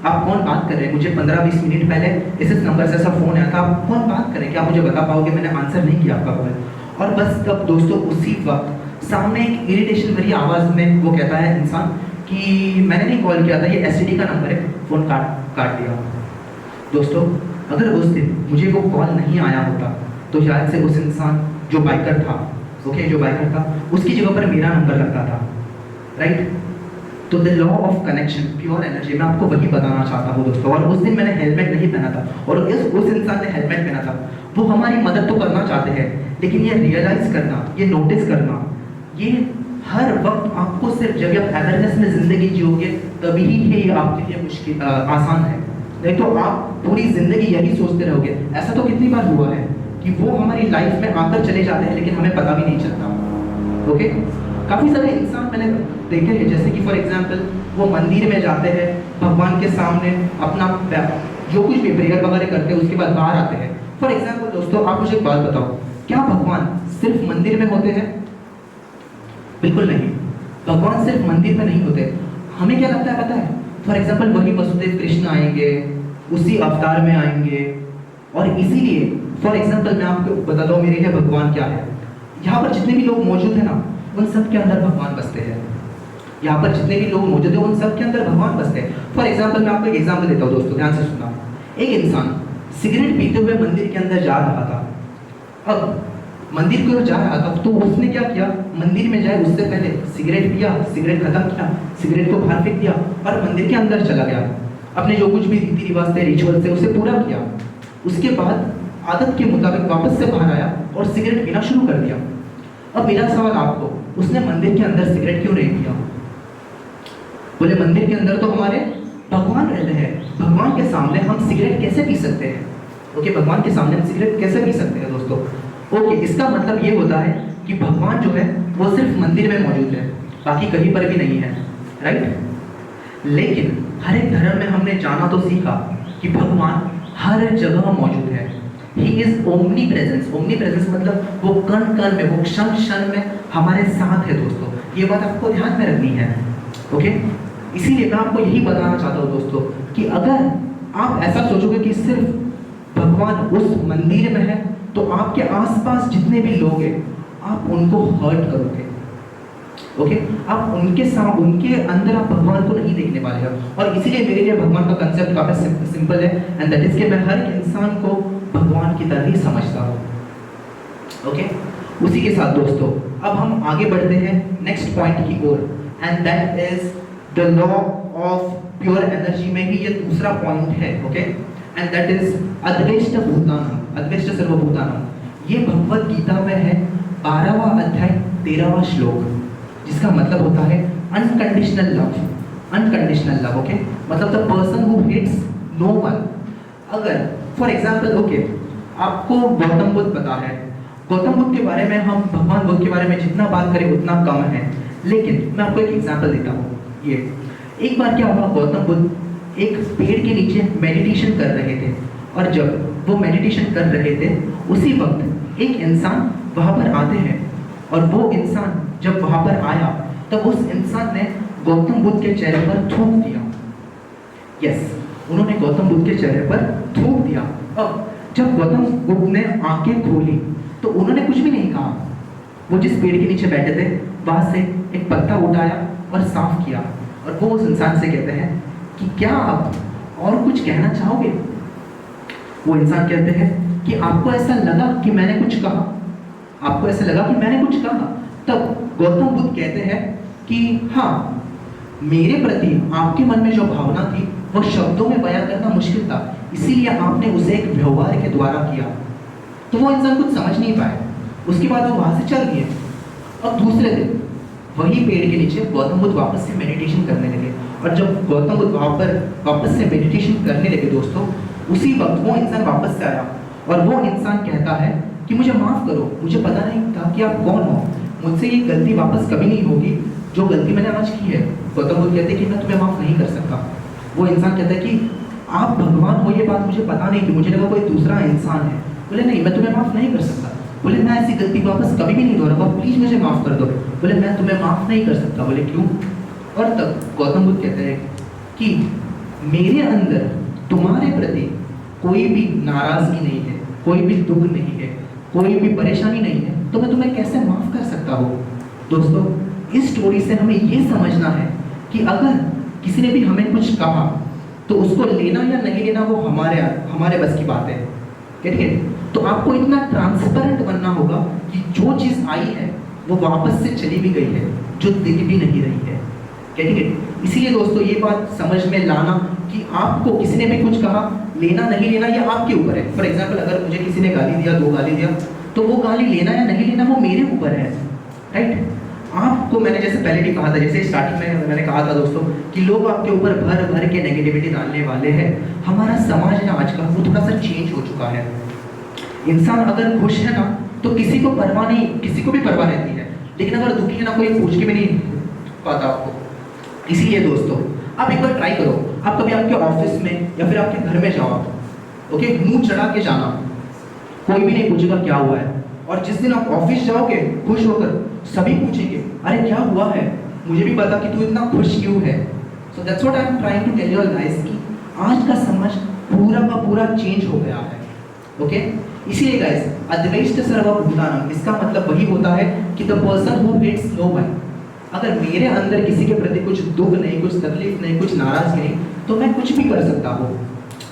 आप कौन बात कर रहे हैं? मुझे 15-20 मिनट पहले इस नंबर से ऐसा फ़ोन आया था, आप कौन बात कर रहे हैं? क्या आप मुझे बता पाओगे? मैंने आंसर नहीं किया आपका कॉल। और बस तब दोस्तों उसी वक्त सामने एक इरिटेशन भरी आवाज़ में वो कहता है इंसान कि मैंने नहीं कॉल किया था, ये एसटीडी का नंबर है। फ़ोन काट दिया। दोस्तों अगर उस दिन मुझे वो कॉल नहीं आया होता तो शायद से उस इंसान जो बाइकर था, जो बाइकर था, उसकी जगह पर मेरा नंबर लगता था, राइट? तो the law of connection, pure energy, मैं आपको वही बताना चाहता हूँ दोस्तों। और उस दिन मैंने हेलमेट नहीं पहना था और उस इंसान ने हेलमेट पहना था। वो हमारी मदद तो करना चाहते हैं, लेकिन ये रियलाइज़ करना, ये नोटिस करना, ये हर वक्त आपको सिर्फ जब आप अवेयरनेस में ज़िंदगी जियोगे तभी ही ये आपके लिए मुश्किल आसान है। नहीं तो आप पूरी ज़िंदगी यही सोचते रहोगे। ऐसा तो कितनी बार हुआ है कि वो हमारी लाइफ में आकर चले जाते हैं लेकिन हमें पता भी नहीं चलता। ओके, काफ़ी सारे इंसान मैंने देखे हैं, जैसे कि फॉर एग्जांपल वो मंदिर में जाते हैं, भगवान के सामने अपना जो कुछ भी प्रेयर वगैरह करते हैं, उसके बाद बाहर आते हैं। फॉर एग्जांपल दोस्तों, आप मुझे एक बात बताओ, क्या भगवान सिर्फ मंदिर में होते हैं? बिल्कुल नहीं, भगवान सिर्फ मंदिर में नहीं होते। हमें क्या लगता है पता है? फॉर एग्जाम्पल वही वसुदेव कृष्ण आएंगे, उसी अवतार में आएंगे, और इसीलिए फॉर एग्जाम्पल मैं आपको बताता हूँ मेरे लिए भगवान क्या है। यहाँ पर जितने भी लोग मौजूद हैं ना, उन सब के अंदर भगवान बसते हैं। यहाँ पर जितने भी लोग मौजूद हैं उन सब के अंदर भगवान बसते हैं। फॉर एग्जाम्पल मैं आपको एक एग्जाम्पल देता हूँ दोस्तों, ध्यान से सुनना। एक इंसान सिगरेट पीते हुए मंदिर के अंदर जा रहा था। अब मंदिर की ओर जा रहा था तो उसने क्या किया, मंदिर में जाए उससे पहले सिगरेट पिया, सिगरेट खत्म किया, सिगरेट को बाहर फेंक दिया और मंदिर के अंदर चला गया। अपने जो कुछ भी रीति रिवाज थे, रिचुअल थे, उसे पूरा किया। उसके बाद आदत के मुताबिक वापस से बाहर आया और सिगरेट पीना शुरू कर दिया। अब मेरा सवाल आपको, उसने मंदिर के अंदर सिगरेट क्यों नहीं पिया? बोले मंदिर के अंदर तो हमारे भगवान रहते हैं, भगवान के सामने हम सिगरेट कैसे पी सकते हैं? ओके, भगवान के सामने हम सिगरेट कैसे पी सकते हैं दोस्तों? ओके, इसका मतलब ये होता है कि भगवान जो है वो सिर्फ मंदिर में मौजूद है, बाकी कहीं पर भी नहीं है, राइट? लेकिन हर एक धर्म में हमने जाना तो सीखा कि भगवान हर जगह मौजूद है। He is omni presence. Omni presence मतलब वो कण कण में, वो क्षण क्षण में हमारे साथ है दोस्तों। ये बात आपको ध्यान में रखनी है। ओके, इसीलिए मैं आपको यही बताना चाहता हूँ दोस्तों कि अगर आप ऐसा सोचोगे कि सिर्फ भगवान उस मंदिर में है तो आपके आसपास जितने भी लोग हैं आप उनको हर्ट करोगे। ओके, आप उनके अंदर आप भगवान को नहीं देखने वाले हो। और इसीलिए मेरे लिए भगवान का कंसेप्ट काफी सिंपल है, एंड दैट इज कि मैं हर एक इंसान को भगवान की तरह ही समझता हूँ। ओके, उसी के साथ दोस्तों अब हम आगे बढ़ते हैं नेक्स्ट पॉइंट की ओर, and that is the law of pure energy में ही ये दूसरा पॉइंट है। ओके, एंड दैट इज अद्वेष्ट भूतानम, अद्वेष्ट सर्वभूतानम। ये भगवत गीता में है 12वां अध्याय 13वां श्लोक, जिसका मतलब होता है unconditional love. Unconditional love, okay, मतलब the person who hates no one. अगर फॉर एग्जाम्पल ओके, आपको गौतम बुद्ध पता है, गौतम बुद्ध के बारे में हम भगवान बुद्ध के बारे में जितना बात करें उतना कम है, लेकिन मैं आपको एक एग्जाम्पल देता हूँ। ये एक बार क्या हुआ, गौतम बुद्ध एक पेड़ के नीचे मेडिटेशन कर रहे थे, और जब वो मेडिटेशन कर रहे थे उसी वक्त एक इंसान वहाँ पर आते हैं, और वो इंसान जब वहाँ पर आया तब उस इंसान ने गौतम बुद्ध के चेहरे पर थूक दिया। यस, उन्होंने गौतम बुद्ध के चेहरे पर थूक दिया। अब जब गौतम बुद्ध ने आंखें खोली तो उन्होंने कुछ भी नहीं कहा। वो जिस पेड़ के नीचे बैठे थे वहाँ से एक पत्ता उठाया और साफ किया, और वो उस इंसान से कहते हैं कि क्या आप और कुछ कहना चाहोगे? वो इंसान कहते हैं कि आपको ऐसा लगा कि मैंने कुछ कहा, आपको ऐसा लगा कि मैंने कुछ कहा? तब गौतम बुद्ध कहते हैं कि हाँ, मेरे प्रति आपके मन में जो भावना थी वो शब्दों में बयां करना मुश्किल था, इसीलिए आपने उसे एक व्यवहार के द्वारा किया। तो वो इंसान कुछ समझ नहीं पाया, उसके बाद वो वहाँ से चल गए। अब दूसरे दिन वही पेड़ के नीचे गौतम बुद्ध वापस से मेडिटेशन करने लगे। और जब गौतम बुद्ध वहाँ पर वापस से मेडिटेशन करने लगे दोस्तों, उसी वक्त वो इंसान वापस से आया और वो इंसान कहता है कि मुझे माफ़ करो, मुझे पता नहीं था कि आप कौन हो, मुझसे ये गलती वापस कभी नहीं होगी जो गलती मैंने आज की है। गौतम बुद्ध कहते हैं कि मैं तुम्हें माफ़ नहीं कर सकता। वो इंसान कहता है कि आप भगवान हो, ये बात मुझे पता नहीं थी, मुझे लगा कोई दूसरा इंसान है। बोले नहीं, मैं तुम्हें माफ़ नहीं कर सकता। बोले मैं ऐसी गलती वापस कभी भी नहीं दोहराऊंगा, प्लीज़ मुझे माफ़ कर दो। बोले मैं तुम्हें माफ़ नहीं कर सकता। बोले क्यों? और तब गौतम बुद्ध कहते हैं कि मेरे अंदर तुम्हारे प्रति कोई भी नाराज़गी नहीं है, कोई भी दुख नहीं है, कोई भी परेशानी नहीं है, तो मैं तुम्हें कैसे माफ़ कर सकता हूँ। दोस्तों, इस स्टोरी से हमें ये समझना है कि अगर किसी ने भी हमें कुछ कहा तो उसको लेना या नहीं लेना वो हमारे बस की बात है। ठीक है? तो आपको इतना ट्रांसपेरेंट बनना होगा कि जो चीज़ आई है वो वापस से चली भी गई है, जो दिख भी नहीं रही है। ठीक है? इसीलिए दोस्तों ये बात समझ में लाना कि आपको किसी ने भी कुछ कहा, लेना नहीं लेना ये आपके ऊपर है। फॉर एग्जाम्पल, अगर मुझे किसी ने गाली दिया, 2 गाली दिया, तो वो गाली लेना या नहीं लेना वो मेरे ऊपर है। राइट? आपको मैंने जैसे पहले भी कहा था, जैसे स्टार्टिंग में मैंने कहा था दोस्तों कि लोग आपके ऊपर भर भर के नेगेटिविटी डालने वाले हैं। हमारा समाज ना आजकल वो थोड़ा सा चेंज हो चुका है। इंसान अगर खुश है ना तो किसी को परवाह नहीं, किसी को भी परवाह रहती है, लेकिन अगर दुखी है ना कोई पूछ के भी नहीं पाता आपको। इसीलिए दोस्तों आप एक बार ट्राई करो, आप कभी आपके ऑफिस में या फिर आपके घर में जाओ आप, ओके, मुंह चढ़ा के जाना, कोई भी नहीं पूछेगा क्या हुआ है। और जिस दिन आप ऑफिस जाओगे खुश होकर, सभी पूछेंगे अरे क्या हुआ है, मुझे भी बता कि तू इतना खुश क्यों है। So that's what I am trying to tell you guys कि आज का समाज पूरा का पूरा चेंज हो गया है। ओके, इसीलिए गाइस अद्वैष्ट सर्वभूतानां, इसका मतलब वही होता है कि the person who hates no one. अगर मेरे अंदर किसी के प्रति कुछ दुख नहीं, कुछ तकलीफ नहीं, कुछ नाराजगी नहीं, तो मैं कुछ भी कर सकता हूँ।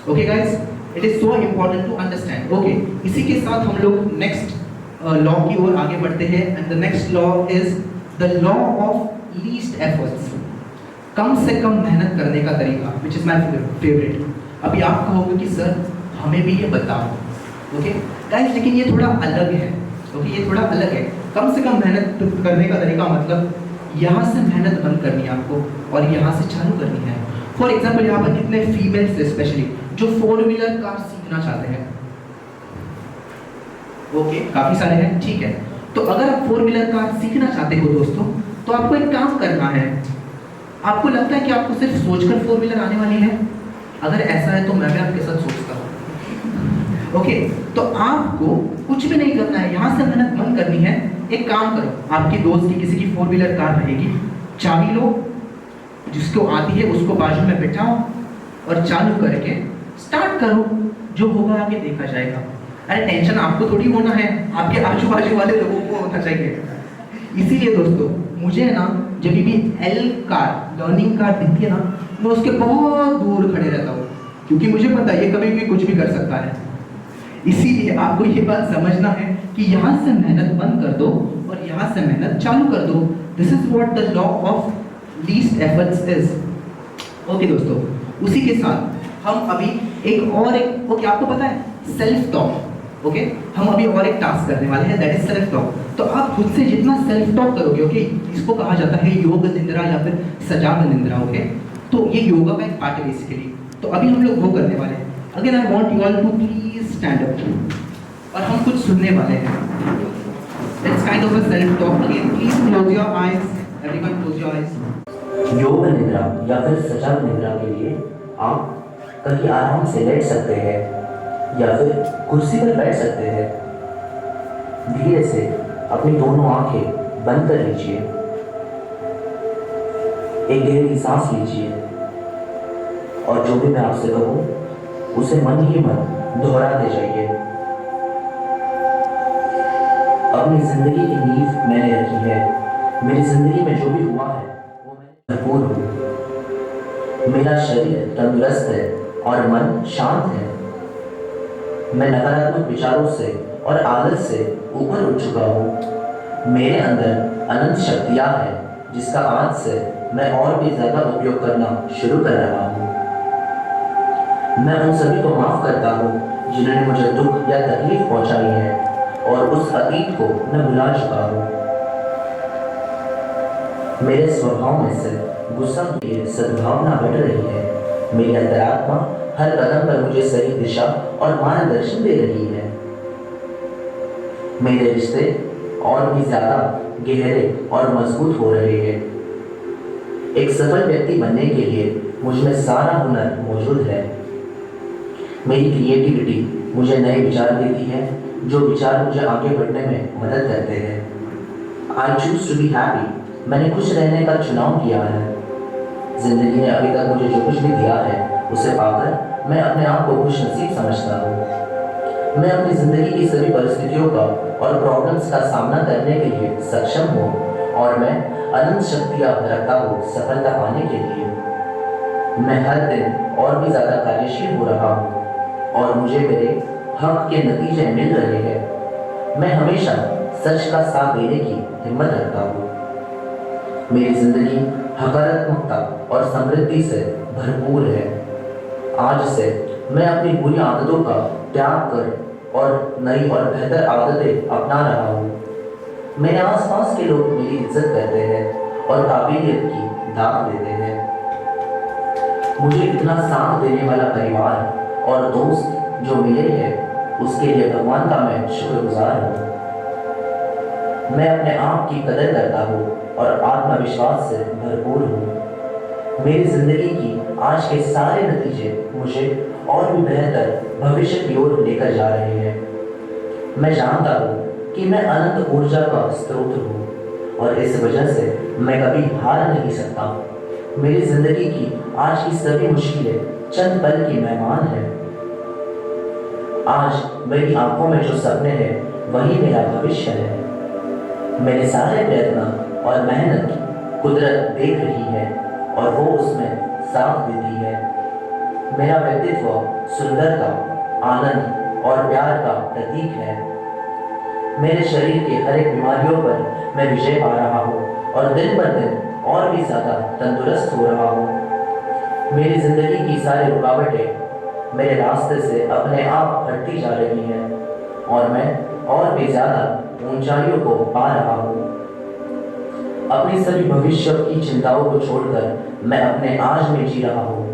Okay guys, it is so important to understand. Okay, इसी के साथ हम लोग नेक्स्ट लॉ की ओर आगे बढ़ते हैं। And the next law is the law of least efforts, कम से कम मेहनत करने का तरीका, विच इज माय फेवरेट। अभी आप कहोगे कि सर हमें भी ये बताओ। ओके गाइस, लेकिन ये थोड़ा अलग है। ओके, ये थोड़ा अलग है। कम से कम मेहनत करने का तरीका मतलब यहाँ से मेहनत बंद करनी है आपको और यहाँ से चालू करनी है। फॉर एग्जाम्पल, यहाँ पर कितने फीमेल्स स्पेशली जो 4 व्हीलर कार सीखना चाहते हैं। ओके, काफी सारे हैं, ठीक है। तो अगर आप 4 व्हीलर कार सीखना चाहते हो दोस्तों, तो आपको एक काम करना है। आपको लगता है कि आपको सिर्फ सोचकर 4 व्हीलर आने वाली है? अगर ऐसा है तो मैं भी आपके साथ सोचता हूँ। ओके, तो आपको कुछ भी नहीं करना है, यहाँ से मेहनत बंद करनी है। एक काम करो, आपकी दोस्त की किसी की 4 व्हीलर कार रहेगी, चाबी लो, जिसको आती है उसको बाजू में बिठाओ और चालू करके स्टार्ट करो। जो होगा आगे देखा जाएगा। अरे टेंशन आपको थोड़ी होना है, आपके आजू बाजू वाले लोगों को होना चाहिए। इसीलिए दोस्तों मुझे ना जब भी एल कार, लर्निंग कार दिखती है ना, मैं उसके बहुत दूर खड़े रहता हूँ, क्योंकि मुझे पता है ये कभी भी कुछ भी कर सकता है। इसीलिए आपको ये बात समझना है कि यहाँ से मेहनत बंद कर दो और यहाँ से मेहनत चालू कर दो। This is what the law of least efforts is. Okay दोस्तों, उसी के साथ हम अभी ओके, आपको पता है सेल्फ टॉक। ओके, हम अभी और एक टास्क करने वाले हैं, दैट इज सेल्फ टॉक। तो आप खुद से जितना सेल्फ टॉक करोगे, ओके, इसको कहा जाता है योग निंद्रा या फिर सजाग निंद्रा। ओके, तो ये योगा का एक पार्ट है बेसिकली। तो अभी हम लोग वो करने वाले हैं। Again I want you all to please stand up और हम कुछ सुनने वाले हैं। It's kind of a self talk. Again please close your eyes, everyone close your eyes. Yoga nidra या फिर सजाग निद्रा के लिए आप कहीं आराम से लेट सकते हैं या फिर कुर्सी पर बैठ सकते हैं। धीरे से अपनी दोनों आंखें बंद कर लीजिए, एक गहरी सांस लीजिए और जो भी मैं आपसे कहूं उसे मन ही मन दोहराते जाइए। अपनी जिंदगी की नींव मैंने रखी है, मेरी जिंदगी में जो भी हुआ है वो मैं भरपूर हूँ। मेरा शरीर तंदुरुस्त है और मन शांत है। मैं नकारात्मक विचारों से और आदत से ऊपर उठ चुका हूँ। मेरे अंदर अनंत शक्तियाँ हैं जिसका आज से मैं और भी ज़्यादा उपयोग करना शुरू कर रहा हूँ। मैं उन सभी को माफ़ करता हूँ जिन्होंने मुझे दुख या तकलीफ पहुँचाई है और उस अतीत को मैं भुला चुका हूँ। मेरे स्वभाव में से गुस्सा की सद्भावना बढ़ रही है। मेरी अंतरात्मा हर कदम पर मुझे सही दिशा और मार्गदर्शन दे रही है। मेरे रिश्ते और भी ज्यादा गहरे और मजबूत हो रहे हैं। एक सफल व्यक्ति बनने के लिए मुझ में सारा हुनर मौजूद है। मेरी क्रिएटिविटी मुझे नए विचार देती है, जो विचार मुझे आगे बढ़ने में मदद करते हैं। I choose to be happy. मैंने खुश रहने का चुनाव किया है। जिंदगी ने अभी तक मुझे जो कुछ भी दिया है उसे पाकर मैं अपने आप को खुश नसीब समझता हूँ। मैं अपनी जिंदगी की सभी परिस्थितियों का और प्रॉब्लम्स का सामना करने के लिए सक्षम हूँ और मैं अनंत शक्तियाँ रखता हूँ सफलता पाने के लिए। मैं हर दिन और भी ज़्यादा कार्यशील हो रहा हूँ और मुझे मेरे हक के नतीजे मिल रहे हैं। मैं हमेशा सच का साथ देने की हिम्मत रखता हूँ। मेरी जिंदगी सकारात्मकता और समृद्धि से भरपूर है। आज से मैं अपनी बुरी आदतों का त्याग कर और नई और बेहतर आदतें अपना रहा हूँ। मेरे आसपास के लोग मेरी इज्जत करते हैं और काबिलियत की दाद देते हैं। मुझे इतना साथ देने वाला परिवार और दोस्त जो मिले हैं उसके लिए भगवान का मैं शुक्रगुजार हूँ। मैं अपने आप की कदर करता हूँ और आत्मविश्वास से भरपूर हूँ। मेरी जिंदगी की आज के सारे नतीजे मुझे और भी बेहतर भविष्य की ओर लेकर जा रहे हैं। मैं जानता हूँ कि मैं अनंत ऊर्जा का स्रोत हूँ और इस वजह से मैं कभी हार नहीं सकता। मेरी जिंदगी की आज की सभी मुश्किलें चंद पल की मेहमान हैं। आज मेरी आंखों में जो सपने हैं वही मेरा भविष्य है। मेरे सारे प्रयत्न और मेहनत कुदरत देख रही है और वो उसमें साथ देती है। मेरा व्यक्तित्व सुंदरता, आनंद और प्यार का प्रतीक है। मेरे शरीर के हर एक बीमारियों पर मैं विजय पा रहा हूँ और दिन ब दिन और भी ज़्यादा तंदुरुस्त हो रहा हूँ। मेरी ज़िंदगी की सारी रुकावटें मेरे रास्ते से अपने आप हटती जा रही हैं और मैं और भी ज़्यादा ऊंचाइयों को पा रहा हूँ। अपनी सभी भविष्य की चिंताओं को छोड़कर मैं अपने आज में जी रहा हूँ।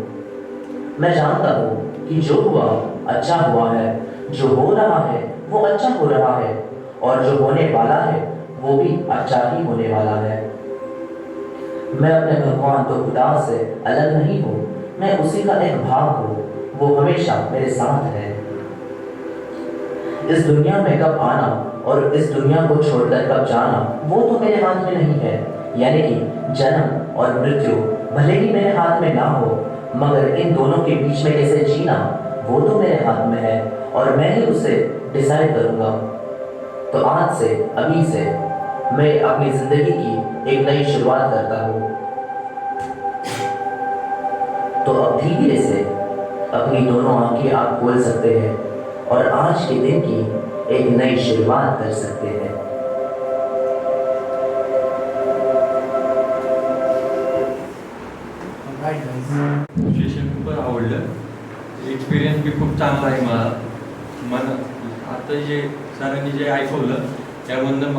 मैं जानता हूँ कि जो हुआ अच्छा हुआ है, जो हो रहा है वो अच्छा हो रहा है और जो होने वाला है वो भी अच्छा ही होने वाला है। मैं अपने भगवान तो खुदा से अलग नहीं हूँ, मैं उसी का एक भाग हूँ। वो हमेशा मेरे साथ है। इस दुनिया में कब आना और इस दुनिया को छोड़कर कब जाना वो तो मेरे हाथ में नहीं है। यानी कि जन्म और मृत्यु भले ही मेरे हाथ में ना हो, मगर इन दोनों के बीच में कैसे जीना वो तो मेरे हाथ में है और मैं ही उसे डिसाइड करूँगा। तो आज से, अभी से मैं अपनी ज़िंदगी की एक नई शुरुआत करता हूँ। तो अब धीरे से अपनी दोनों आंखें आप खोल सकते हैं और आज के दिन की एक नई शुरुआत कर सकते हैं। सिच्युएशन खूपच आवडलं. एक्सपिरियन्स बी खूप चांगला आहे मला आता जे सरांनी जे ऐकवलं त्यामधनं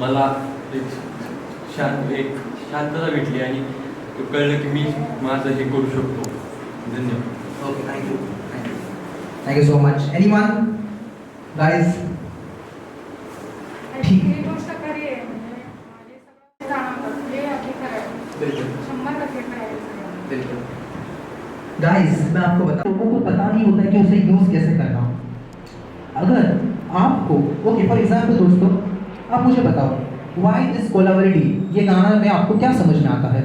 मला एक शांतता भेटली आणि कळलं की मी माझं हे करू शकतो. धन्यवाद. Okay, thank you. Thank you so much. Anyone? Guys? ठीक. ही गोष्ट खरी आहे म्हणजे माझे सगळं जाणवतं हे हकीकत आहे. बिल्कुल 100% खरं आहे. बिल्कुल. Guys, मैं आपको बता लोगों को पता नहीं होता है कि उसे यूज़ कैसे करना। अगर आपको ओके फॉर एग्जाम्पल दोस्तों आप मुझे बताओ वाई दिस कोलाबरेटी ये गाना में आपको क्या समझ में आता है?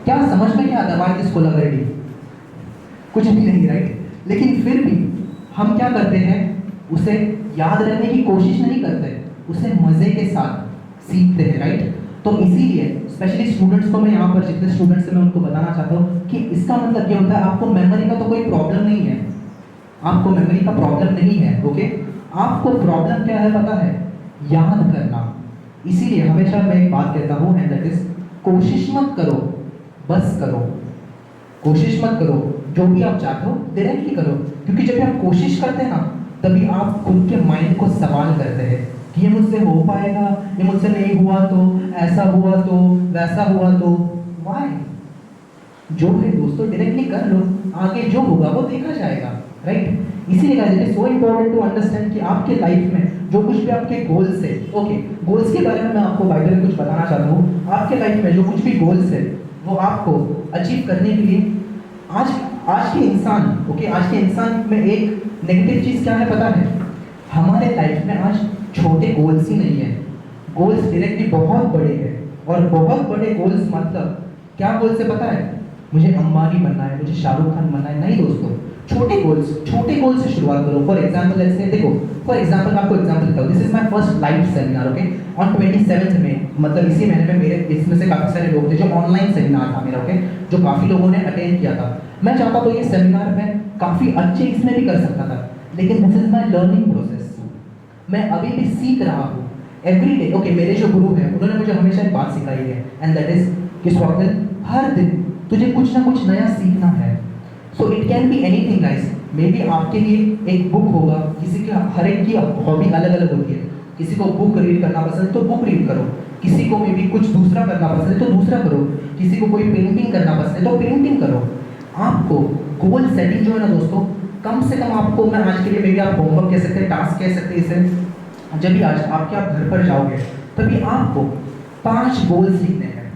क्या समझ में क्या आता है वाई दिस कोलाबरेटी? कुछ भी नहीं राइट। लेकिन फिर भी हम क्या करते हैं उसे याद रखने की कोशिश नहीं करते, उसे मज़े के साथ सीखते हैं राइट। तो इसीलिए स्पेशली स्टूडेंट्स को मैं यहाँ पर जितने स्टूडेंट्स हैं मैं उनको बताना चाहता हूँ कि इसका मतलब क्या होता है आपको मेमोरी का तो कोई प्रॉब्लम नहीं है, आपको मेमोरी का प्रॉब्लम नहीं है ओके। आपको प्रॉब्लम क्या है पता है? याद करना। इसीलिए हमेशा मैं एक बात कहता हूँ एंड दैट इज कोशिश मत करो बस करो। कोशिश मत करो, जो भी आप चाहते हो डायरेक्टली करो, क्योंकि जब आप कोशिश करते हैं ना तभी आप खुद के माइंड को सवाल करते हैं कि ये मुझसे हो पाएगा, ये मुझसे नहीं हुआ तो, ऐसा हुआ तो, वैसा हुआ तो। वाई? जो है दोस्तों डायरेक्टली कर लो, आगे जो होगा वो देखा जाएगा, राइट? इसीलिए guys it is so important to understand कि आपके लाइफ में जो कुछ भी आपके गोल्स है, ओके, गोल्स के बारे में मैं आपको बाय द वे कुछ बताना चाहता हूँ। आपके लाइफ में जो कुछ भी गोल्स है वो आपको अचीव करने के लिए आज के इंसान, ओके, आज के इंसान में एक नेगेटिव चीज़ क्या है पता है? हमारे लाइफ में आज छोटे गोल्स ही नहीं है, गोल्स डायरेक्टली बहुत बड़े हैं। और बहुत बड़े गोल्स मतलब क्या गोल्स है पता है? मुझे अंबानी बनना है, मुझे शाहरुख खान बनना है, नहीं दोस्तों। छोटे गोल्स से शुरुआत करो। फॉर एग्जांपल लेट्स से, देखो फॉर एग्जांपल मैं आपको एग्जांपल देता हूँ। This is my first live seminar, okay, on 27 में, मतलब इसी महीने में मेरे इसमें से काफ़ी सारे लोग थे जो ऑनलाइन सेमिनार था मेरा, ओके, जो काफ़ी लोगों ने अटेंड किया था। मैं चाहता तो ये सेमिनार में काफ़ी अच्छे इसमें भी कर सकता था, लेकिन this is my learning process. मैं अभी भी सीख रहा हूँ एवरी डे, ओके। मेरे जो गुरु हैं उन्होंने मुझे हमेशा एक बात सिखाई है, एंड दैट इज कि स्वप्निल, हर दिन तुझे कुछ ना कुछ नया सीखना है। So it can be anything guys. May be आपके लिए एक बुक होगा, किसी के हर एक की हॉबी अलग अलग होती है। किसी को बुक रीड करना पसंद है तो बुक रीड करो, किसी को मे बी कुछ दूसरा करना पसंद है तो दूसरा करो, किसी को कोई पेंटिंग करना पसंद है तो पेंटिंग करो। आपको गोल सेटिंग जो है ना दोस्तों, कम से कम आपको, मैं आज के लिए मे बी आप होमवर्क कह सकते हैं, टास्क कह सकते हैं इसे, जब भी आज आपके आप घर पर जाओगे तभी आपको 5 गोल्स लिखने हैं।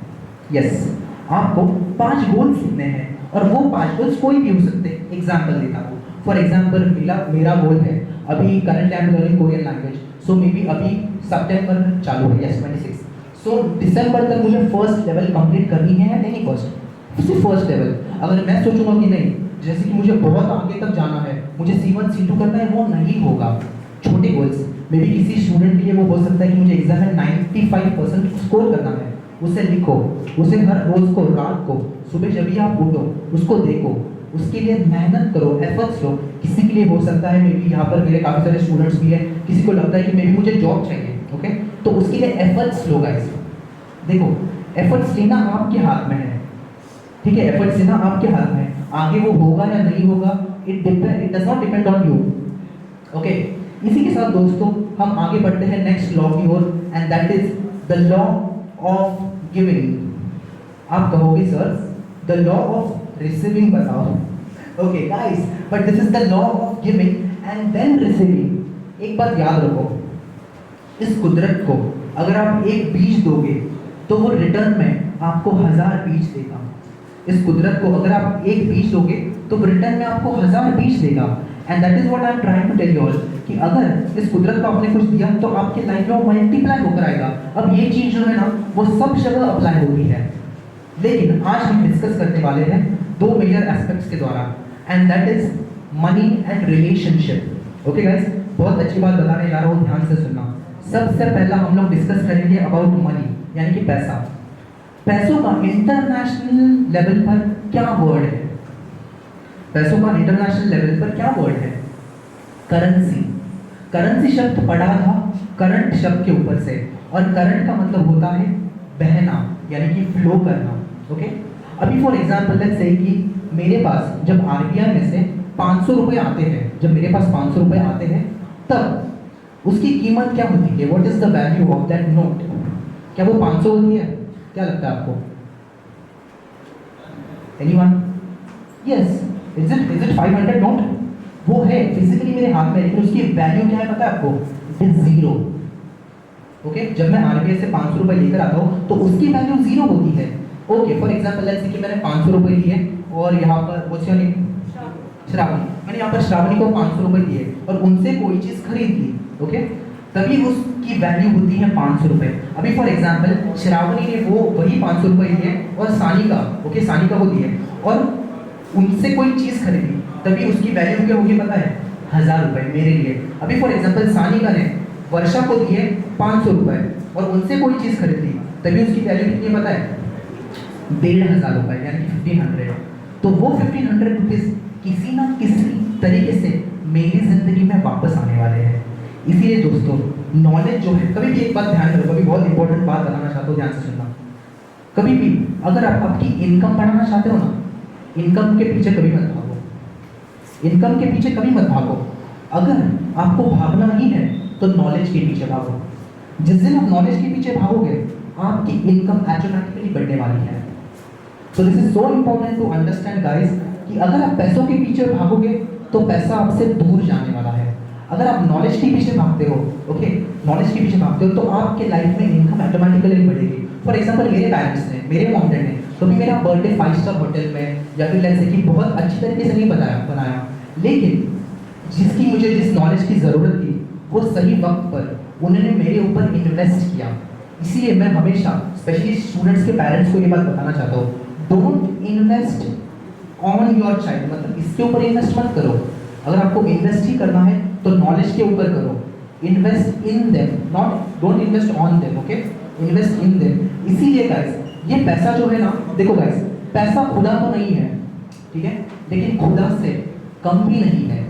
यस, आपको 5 गोल्स लिखने हैं, और वो 5 गोल्स कोई भी हो सकते हैं। एग्जाम्पल देता हूँ, फॉर एग्जाम्पल मेरा गोल है अभी current I am learning Korean language, so may be अभी सितंबर चालू है, यस 26, सो दिसंबर तक मुझे फर्स्ट लेवल कंप्लीट करनी है या नहीं, सिर्फ फर्स्ट लेवल। अगर मैं सोचूंगा कि नहीं, जैसे कि मुझे बहुत आगे तक जाना है, मुझे C1 C2 करना है, वो नहीं होगा। छोटे गोल्स, मे बी किसी स्टूडेंट के लिए वो हो सकता है कि मुझे एग्जाम में 95% स्कोर करना है, उसे लिखो, उसे हर रोज को, रात को, सुबह जब भी आप उठो उसको देखो, उसके लिए मेहनत करो, एफर्ट्स लो। किसी के लिए हो सकता है, मे बी यहाँ पर मेरे काफ़ी सारे स्टूडेंट्स भी हैं, किसी को लगता है कि मे बी मुझे जॉब चाहिए, ओके, तो उसके लिए एफर्ट्स लो गाइस। देखो, एफर्ट्स लेना आपके हाथ में है, ठीक है, एफर्ट्स लेना आपके हाथ में है। आगे वो होगा या नहीं होगा, it does not depend on you, okay. इसी के साथ दोस्तों हम आगे बढ़ते हैं नेक्स्ट लॉ की ओर, and that is the law of giving. आप कहोगे sir the law of receiving बताओ, okay guys, but this is the law of giving and then receiving. एक बात याद रखो, इस कुदरत को अगर आप एक बीज दोगे तो वो रिटर्न में आपको 1000 बीज देगा। इस कुदरत को अगर आप एक बीज दोगे तो रिटर्न में आपको 1000 बीज देगा। And that is what I am trying to tell you all, कि अगर इस कुदरत को आपने कुछ दिया तो आपके लाइफ में वो मल्टीप्लाई होकर आएगा। अब ये चीज़ जो है ना वो सब जगह अप्लाई होती है, लेकिन आज हम डिस्कस करने वाले हैं 2 मेजर एस्पेक्ट्स के द्वारा, and that is money and relationship. Okay guys, बहुत अच्छी बात बताने जा रहा हूँ, ध्यान से सुनना। सबसे पहला हम लोग डिस्कस करेंगे अबाउट मनी, यानी कि पैसा। पैसों का इंटरनेशनल लेवल पर क्या वर्ड है? पैसों का इंटरनेशनल लेवल पर क्या वर्ड है? करेंसी। करेंसी शब्द पढ़ा था करंट शब्द के ऊपर से, और करंट का मतलब होता है बहना, यानी कि फ्लो करना, ओके। अभी फॉर एग्जांपल लेट्स से कि मेरे पास जब आरबीआई में से 500 रुपये आते हैं, जब मेरे पास 500 रुपये आते हैं तब उसकी कीमत क्या होती है? What is the value of that note? क्या वो 500 होती है? क्या लगता है आपको? Anyone? Yes, is it 500 note? वो है फिजिकली मेरे हाथ में, लेकिन उसकी वैल्यू क्या है पता है आपको? It is 0, okay. जब मैं आरबीआई से 500 रुपये लेकर आता हूँ तो उसकी वैल्यू 0 होती है, okay. For example let's say कि मैंने 500 रुपये लिए और यहाँ पर वो श्रावणी, मैंने यहाँ पर श्रावणी को 500 रुपये दिए और उनसे कोई चीज़ खरीद ली, ओके, तभी उसकी वैल्यू होती है 500 रुपये। अभी फॉर एग्जांपल श्रावणी ने वो वही 500 रुपये लिए और सानिका, ओके, सानिका को दिए और उनसे कोई चीज़ खरीदी, तभी उसकी वैल्यू क्या होगी पता है? 1000 रुपये मेरे लिए। अभी फॉर एग्जांपल सानिका ने वर्षा को दिए 500 रुपये और उनसे कोई चीज़ खरीदी, तभी उसकी वैल्यू कितनी है पता है? 1500 रुपये, यानी कि 1500। तो वो 1500 रुपीज़ किसी ना किसी तरीके से मेरी ज़िंदगी में वापस आने वाले हैं। इसीलिए दोस्तों नॉलेज जो है, कभी भी एक बात ध्यान रखो, कभी बहुत इंपॉर्टेंट बात बताना चाहता हूँ, ध्यान से सुनना। कभी भी अगर आप आपकी इनकम बढ़ाना चाहते हो ना, इनकम के पीछे कभी मत भागो, इनकम के पीछे कभी मत भागो। अगर आपको भागना ही है तो नॉलेज के पीछे भागो। जिस दिन आप नॉलेज के पीछे भागोगे आपकी इनकम ऑटोमेटिकली बढ़ने वाली है। So this is so important to understand guys कि अगर आप पैसों के पीछे भागोगे तो पैसा आपसे दूर जाने वाला है। अगर आप नॉलेज के पीछे भागते हो, ओके, नॉलेज के पीछे भागते हो तो आपके लाइफ में इनकम ऑटोमेटिकली बढ़ेगी। फॉर एग्जांपल मेरे पेरेंट्स ने, मेरे मॉम डैड ने कभी मेरा बर्थडे 5 स्टार होटल में या फिर जैसे कि बहुत अच्छी तरीके से नहीं बनाया, लेकिन जिसकी मुझे जिस नॉलेज की ज़रूरत थी वो सही वक्त पर उन्होंने मेरे ऊपर इन्वेस्ट किया। इसीलिए मैं हमेशा स्पेशली स्टूडेंट्स के पेरेंट्स को ये बात बताना चाहता हूँ, don't invest on your child, मतलब इसके ऊपर इन्वेस्ट मत करो। अगर आपको इन्वेस्ट ही करना है तो नॉलेज के ऊपर करो, invest in them, not don't invest on them, okay, invest in them. इसीलिए गाइस ये पैसा जो है ना, देखो गाइस पैसा खुदा तो नहीं है, ठीक है, लेकिन खुदा से कम भी नहीं है।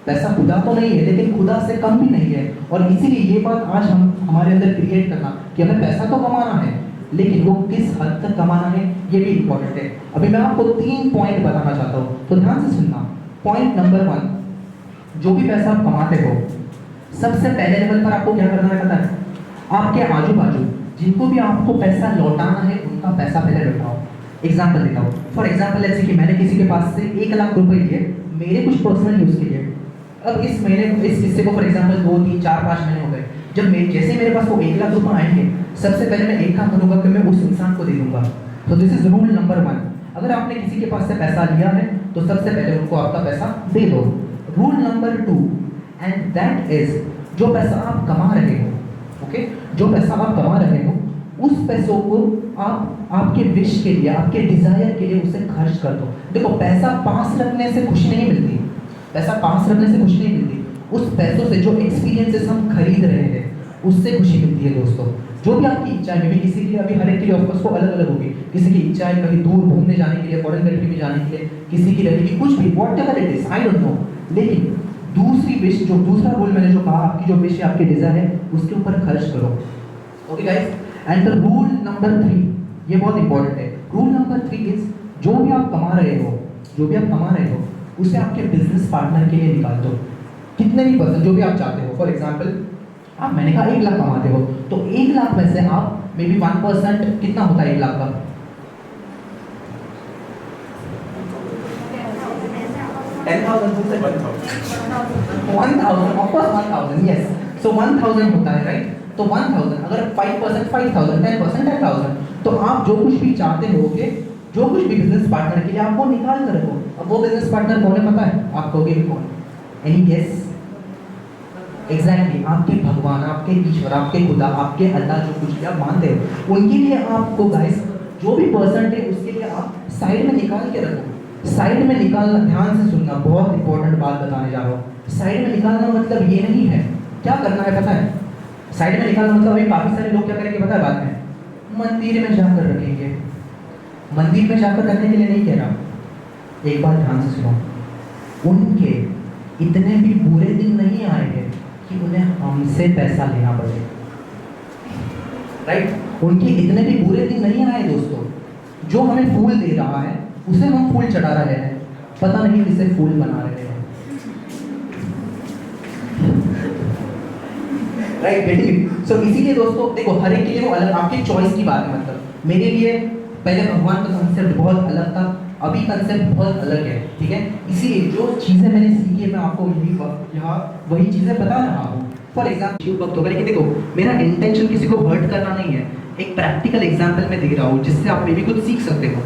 पैसा खुदा तो नहीं है लेकिन खुदा से कम भी नहीं है। और इसीलिए ये बात आज हम हमारे अंदर क्रिएट करना कि हमें पैसा तो कमाना है लेकिन वो किस हद तक कमाना है ये भी इम्पोर्टेंट है। अभी मैं आपको 3 पॉइंट बताना चाहता हूँ, तो ध्यान से सुनना। पॉइंट नंबर 1, जो भी पैसा आप कमाते हो सबसे पहले लेवल पर आपको क्या करना है पता है? आपके आजू बाजू जिनको भी आपको पैसा लौटाना है उनका पैसा पहले लौटाओ। एग्जाम्पल देता हूँ, फॉर एग्जाम्पल जैसे कि मैंने किसी के पास से 1 लाख रुपए लिए मेरे कुछ पर्सनल यूज़ के लिए। अब इस महीने इस हिस्से को फॉर एग्जाम्पल 2, 3, 4, 5 महीने हो गए, जब जैसे मेरे पास वो 1 लाख रुपए आएंगे सबसे पहले मैं एक काम करूँगा कि मैं उस इंसान को दे दूंगा। तो दिस इज रूल नंबर 1। अगर आपने किसी के पास से पैसा लिया है तो सबसे पहले उनको आपका पैसा दे दो। Rule number 2, and that is जो पैसा आप कमा रहे हो, ओके, जो पैसा आप कमा रहे हो उस पैसों को आप आपके विश के लिए, आपके डिजायर के लिए उसे खर्च कर दो। देखो पैसा पास रखने से खुशी नहीं मिलती, पैसा पास रखने से खुशी नहीं मिलती, उस पैसों से जो एक्सपीरियंसेस हम खरीद रहे हैं उससे खुशी मिलती है दोस्तों। जो भी आपकी इच्छा है, भी किसी के लिए, अभी हर एक के लिए ऑफकोर्स को अलग अलग होगी। किसी की इच्छा है कहीं दूर घूमने जाने के लिए, फॉरेन कंट्री में जाने के लिए, किसी की रहेगी कुछ भी, what ever it is, I don't know. लेकिन दूसरी विश, जो दूसरा रूल मैंने जो कहा, आपकी जो विश है, आपके डिजायर है, उसके ऊपर खर्च करो। Okay guys, and the rule number 3, ये बहुत इंपॉर्टेंट है। रूल नंबर 3 इज जो भी आप कमा रहे हो, जो भी आप कमा रहे हो उसे आपके बिजनेस पार्टनर के लिए निकाल दो। कितने भी परसेंट जो भी आप चाहते हो, फॉर एग्जाम्पल आप, मैंने कहा 1 लाख कमाते हो तो 1 लाख में से आप मे बी 1% कितना होता है 1 लाख का? 10,000 1000 ऑफ कोर्स 1000, यस। सो 1000 होता है, राइट? तो 1000 अगर 5% 5000, 10% 10,000, तो आप जो कुछ भी चाहते हो, ओके, जो कुछ भी बिजनेस पार्टनर के लिए आप वो निकाल कर रखो। अब वो बिजनेस पार्टनर कौन है पता है? आप कहोगे भी कौन? Any guess? एग्जैक्टली आपके भगवान, आपके ईश्वर, आपके खुदा, आपके अल्लाह, जो कुछ भी आप मानते हो उनके लिए आपको गाइस जो भी परसेंट है उसके लिए आप साइड में निकाल के रखो। साइड में निकालना, ध्यान से सुनना, बहुत इंपॉर्टेंट बात बताने जा रहा हूँ। साइड में निकालना मतलब ये नहीं है, क्या करना है पता है? साइड में निकालना मतलब अभी काफ़ी सारे लोग क्या करेंगे पता है बाद में? मंदिर में जाकर रखेंगे। मंदिर में जाकर रखने के लिए नहीं कह रहा, एक बात ध्यान से सुनो, उनके इतने भी बुरे दिन नहीं आए हैं कि उन्हें हमसे पैसा लेना पड़े, राइट? उनके इतने भी बुरे दिन नहीं आए दोस्तों। जो हमें फूल दे रहा है उसे हम फूल चढ़ा रहे हैं, पता नहीं किसे फूल बना रहे हैं, राइट? गेटिंग? सो इसीलिए दोस्तों देखो, हर एक के लिए वो अलग, आपकी चॉइस की बात है। मतलब मेरे लिए पहले भगवान का कंसेप्ट बहुत अलग था, अभी कंसेप्ट बहुत अलग है, ठीक है? इसीलिए जो चीज़ें मैंने सीखी है मैं आपको यहाँ वही चीज़ें बता रहा हूँ। फॉर एग्जाम्पल शिव भक्त होगा, लेकिन देखो मेरा इंटेंशन किसी को हर्ट करना नहीं है, एक प्रैक्टिकल एग्जाम्पल मैं दे रहा हूँ जिससे आप मे भी कुछ सीख सकते हो।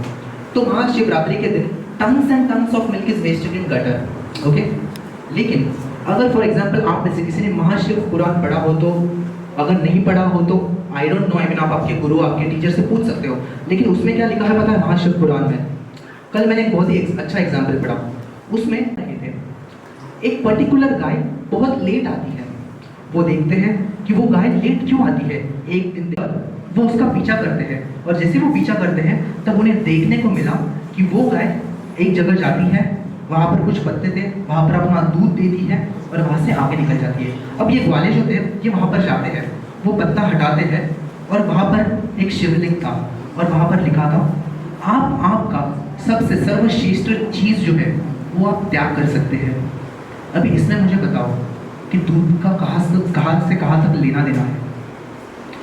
तो आज शिवरात्रि के दिन tons and tons of milk is wasted in gutter, okay? लेकिन अगर फॉर एग्जाम्पल आप में से किसी ने महाशिव कुरान पढ़ा हो तो, अगर नहीं पढ़ा हो तो I don't know, I mean आप आपके गुरु, आपके टीचर से पूछ सकते हो। लेकिन उसमें क्या लिखा है पता है महाशिव कुरान में? कल मैंने एक बहुत ही अच्छा एग्जाम्पल पढ़ा, उसमें एक पर्टिकुलर गाय बहुत लेट आती है। वो देखते हैं कि वो गाय लेट क्यों आती है। एक दिन वो उसका पीछा करते हैं, और जैसे वो पीछा करते हैं तब उन्हें देखने को मिला कि वो गाय एक जगह जाती है, वहाँ पर कुछ पत्ते थे, वहाँ पर अपना दूध देती है और वहाँ से आगे निकल जाती है। अब ये ग्वाले जो थे ये वहाँ पर जाते हैं, वो पत्ता हटाते हैं और वहाँ पर एक शिवलिंग था और वहाँ पर लिखा था आपका सबसे सर्वश्रेष्ठ चीज़ जो है वो आप त्याग कर सकते हैं। अभी इसमें मुझे बताओ कि दूध का कहाँ से कहाँ तक लेना देना है।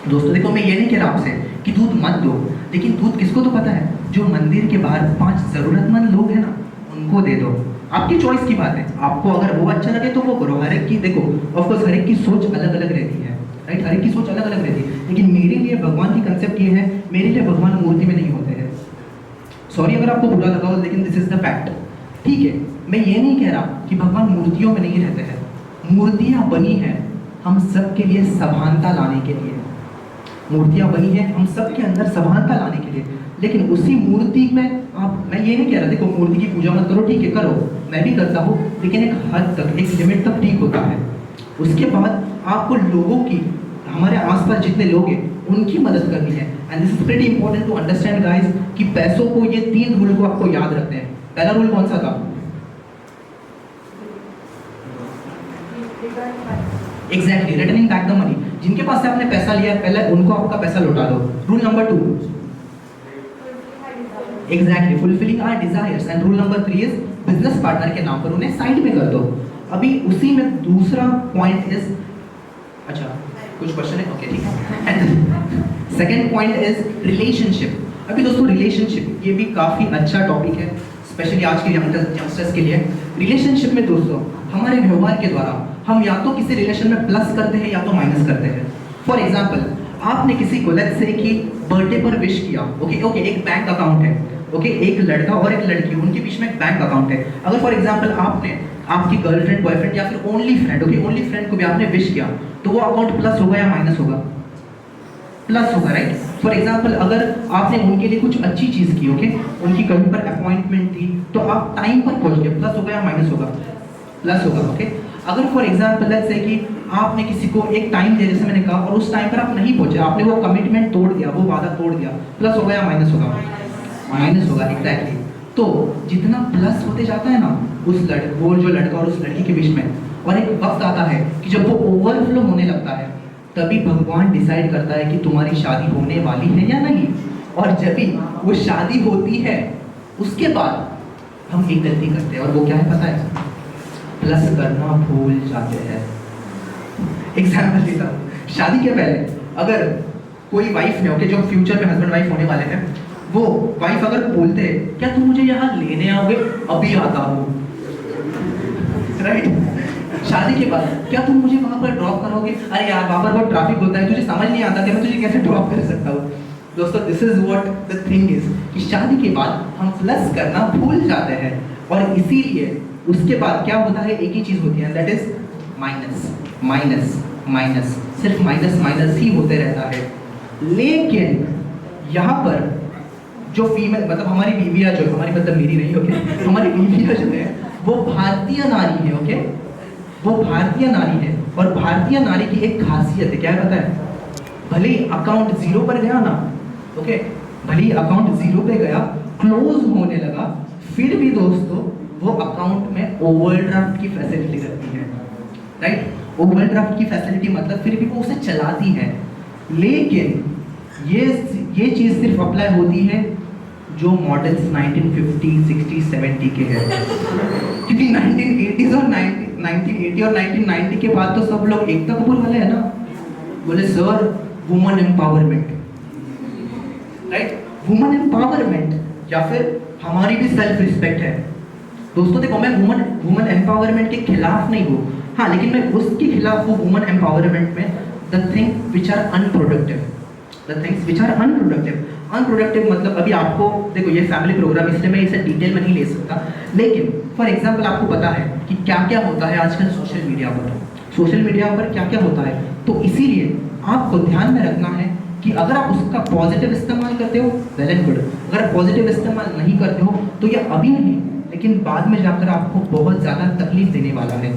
दोस्तों देखो, मैं ये नहीं कह रहा आपसे कि दूध मत दो, लेकिन दूध किसको तो पता है, जो मंदिर के बाहर 5 ज़रूरतमंद लोग हैं ना, उनको दे दो। आपकी चॉइस की बात है, आपको अगर वो अच्छा लगे तो वो करो। हर एक की देखो, ऑफकोर्स हर एक की सोच अलग अलग रहती है, राइट, हर एक की सोच अलग अलग रहती है। लेकिन मेरे लिए भगवान की कंसेप्ट ये है, मेरे लिए भगवान मूर्ति में नहीं होते हैं। सॉरी अगर आपको बुरा लगा हो, लेकिन दिस इज द फैक्ट, ठीक है। मैं ये नहीं कह रहा कि भगवान मूर्तियों में नहीं रहते हैं। मूर्तियाँ बनी हैं हम सब के लिए समानता लाने के लिए, मूर्तियाँ बनी हैं हम सब के अंदर समानता लाने के लिए। लेकिन उसी मूर्ति में मैं ये नहीं कह रहा, देखो मूर्ति की पूजा मत करो, ठीक है करो, मैं भी करता हूँ, लेकिन एक हद तक, एक लिमिट तक ठीक होता है। उसके बाद आपको लोगों की, हमारे आसपास जितने लोग हैं उनकी मदद करनी है। And this is very important to understand guys कि पैसों को, ये 3 रूल को आपको याद रखते हैं। पहला रूल कौन सा था? Exactly, returning back the money. जिनके पास से आपने पैसा लिया है, पहले उनको आपका पैसा लौटा दो। Rule number 2, exactly, fulfilling our desires. And rule number 3 is business partner के नाम पर उन्हें साइड में कर दो। अभी उसी में दूसरा पॉइंट इज, अच्छा कुछ क्वेश्चन है, ओके ठीक है। And second point is relationship. अभी दोस्तों रिलेशनशिप ये भी काफ़ी अच्छा टॉपिक है, स्पेशली आज के यंगस्टर्स के लिए। रिलेशनशिप में दोस्तों हमारे व्यवहार के द्वारा हम या तो किसी रिलेशन में प्लस करते हैं या तो माइनस करते हैं। फॉर एग्जाम्पल, आपने किसी को लेट्स से कि बर्थडे पर विश किया, ओके, एक बैंक अकाउंट है, ओके, एक लड़का और एक लड़की, उनके बीच में एक बैंक अकाउंट है। अगर फॉर एग्जाम्पल आपने आपकी गर्लफ्रेंड, बॉयफ्रेंड या फिर only friend, okay, only friend को भी आपने विश किया, तो वो अकाउंट प्लस होगा या माइनस होगा? प्लस होगा, राइट। फॉर एग्जाम्पल, अगर आपने उनके लिए कुछ अच्छी चीज़ की, ओके, उनकी कहीं पर अपॉइंटमेंट थी, तो आप टाइम पर पहुंच गए, प्लस होगा या माइनस होगा? प्लस होगा, ओके। अगर फॉर एग्जाम्पल लेट्स से कि आपने किसी को एक टाइम दिया, जैसे मैंने कहा, और उस टाइम पर आप नहीं पहुंचे, आपने वो कमिटमेंट तोड़ दिया, वो वादा तोड़ दिया, प्लस होगा या माइनस होगा? माइनस होगा, एग्जैक्टली। तो जितना प्लस होते जाता है ना वो जो लड़का और उस लड़की के बीच में, और एक वक्त आता है कि जब वो ओवरफ्लो होने लगता है, तभी भगवान डिसाइड करता है कि तुम्हारी शादी होने वाली है या नहीं। और जब भी वो शादी होती है, उसके बाद हम एक गलती करते हैं, और वो क्या है पता है? प्लस करना भूल जाते हैं। एग्जाम्पल देता हूँ, शादी के पहले अगर कोई वाइफ ने, ओके, जो फ्यूचर में हस्बैंड वाइफ होने वाले हैं, वो वाइफ अगर बोलते हैं क्या तुम मुझे यहाँ लेने आओगे? अभी आता हूँ, राइट। शादी के बाद क्या तुम मुझे वहाँ पर ड्रॉप करोगे? अरे यार वहाँ पर बहुत ट्रैफिक होता है, तुझे समझ नहीं आता कि मैं तुझे कैसे ड्रॉप कर सकता हूँ। दोस्तों this is what the thing is कि शादी के बाद हम प्लस करना भूल जाते हैं, और इसीलिए उसके बाद क्या होता है? एक ही चीज़ होती है, that is minus minus minus, सिर्फ माइनस माइनस ही होते रहता है। लेकिन यहाँ पर जो फीमेल, मतलब हमारी बीवियाँ जो, हमारी मतलब मेरी नहीं, ओके, हमारी बीवियाँ जो है वो भारतीय नारी है, ओके, वो भारतीय नारी है। और भारतीय नारी की एक खासियत है, क्या है पता है? भले ही अकाउंट 0 पर गया ना, ओके, भले ही अकाउंट 0 पे गया, क्लोज होने लगा, फिर भी दोस्तों वो अकाउंट में ओवरड्राफ्ट की फैसिलिटी रखती है, राइट। ओवरड्राफ्ट की फैसिलिटी मतलब फिर भी वो उसे चलाती है। लेकिन ये चीज़ सिर्फ अप्लाई होती है जो मॉडल्स 1950, 60, 70 के हैं, क्योंकि 1980 और 1990 के बाद तो सब लोग एकता कपूर वाले हैं ना, बोले sir woman empowerment, right, woman empowerment, या फिर हमारी भी सेल्फ रिस्पेक्ट है। दोस्तों देखो, मैं वुमन एम्पावरमेंट के खिलाफ नहीं हूँ, हाँ, लेकिन मैं उसके खिलाफ हूँ वुमन एम्पावरमेंट में the thing which are unproductive, the things which are unproductive. Unproductive मतलब, अभी आपको देखो ये फैमिली प्रोग्राम, इसलिए मैं इसे डिटेल में नहीं ले सकता, लेकिन फॉर एग्जांपल आपको पता है कि क्या क्या होता है आजकल सोशल मीडिया पर, सोशल मीडिया पर क्या क्या होता है। तो इसीलिए आपको ध्यान में रखना है कि अगर आप उसका पॉजिटिव इस्तेमाल करते हो, वेल एंड गुड। अगर आप पॉजिटिव इस्तेमाल नहीं करते हो तो ये अभी नहीं, लेकिन बाद में जाकर आपको बहुत ज़्यादा तकलीफ देने वाला है।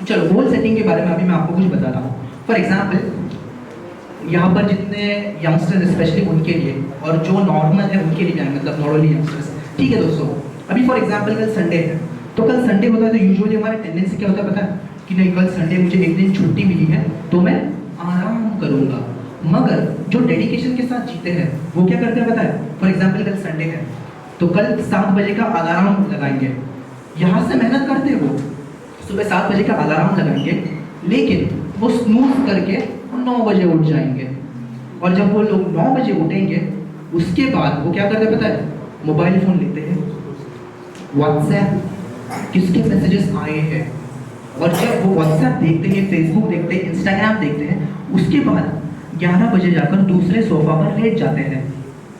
चलो गोल सेटिंग के बारे में अभी मैं आपको कुछ बता रहा हूँ। फॉर एग्जाम्पल, यहाँ पर जितने यंगस्टर्स स्पेशली उनके लिए, और जो नॉर्मल है उनके लिए जाएंगे, मतलब नॉर्मली यंगस्टर्स, ठीक है दोस्तों। अभी फॉर एग्जांपल कल संडे है, तो कल संडे होता है तो यूजुअली हमारी टेंडेंसी क्या होता है पता है? कि नहीं, कल संडे मुझे एक दिन छुट्टी मिली है तो मैं आराम करूँगा। मगर जो डेडिकेशन के साथ जीते हैं वो क्या करते हैं पता है? फॉर एग्जाम्पल कल संडे है तो कल 7 बजे का अलार्म लगाएंगे, यहाँ से मेहनत करते हैं वो, सुबह 7 बजे का अलार्म लगाएंगे, लेकिन वो स्नूज करके 9 बजे उठ जाएंगे। और जब वो लोग 9 बजे उठेंगे उसके बाद वो क्या करते हैं पता है? मोबाइल फ़ोन लेते हैं, व्हाट्सएप किसके मैसेजेस आए हैं, और जब वो व्हाट्सएप देखते हैं, फेसबुक देखते हैं, इंस्टाग्राम देखते हैं, उसके बाद 11 बजे जाकर दूसरे सोफ़ा पर लेट जाते हैं,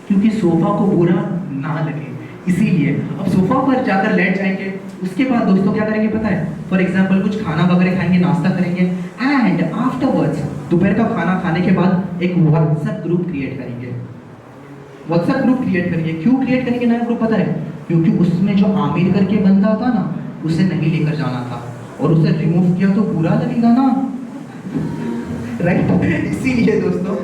क्योंकि सोफ़ा को बुरा ना लगे इसीलिए। अब सोफ़ा पर जाकर लेट जाएंगे, उसके बाद दोस्तों क्या करेंगे पता है? फॉर एग्जाम्पल कुछ खाना वगैरह खाएंगे, नाश्ता करेंगे, एंड आफ्टरवर्ड्स दोपहर का खाना खाने के बाद एक व्हाट्सएप ग्रुप क्रिएट करेंगे। व्हाट्सएप ग्रुप क्रिएट करेंगे। क्यों क्रिएट करेंगे नया ग्रुप पता है? क्योंकि उसमें जो आमिर करके बंदा था ना, उसे नहीं लेकर जाना था, और उसे रिमूव किया तो बुरा लगेगा ना, राइट? इसीलिए दोस्तों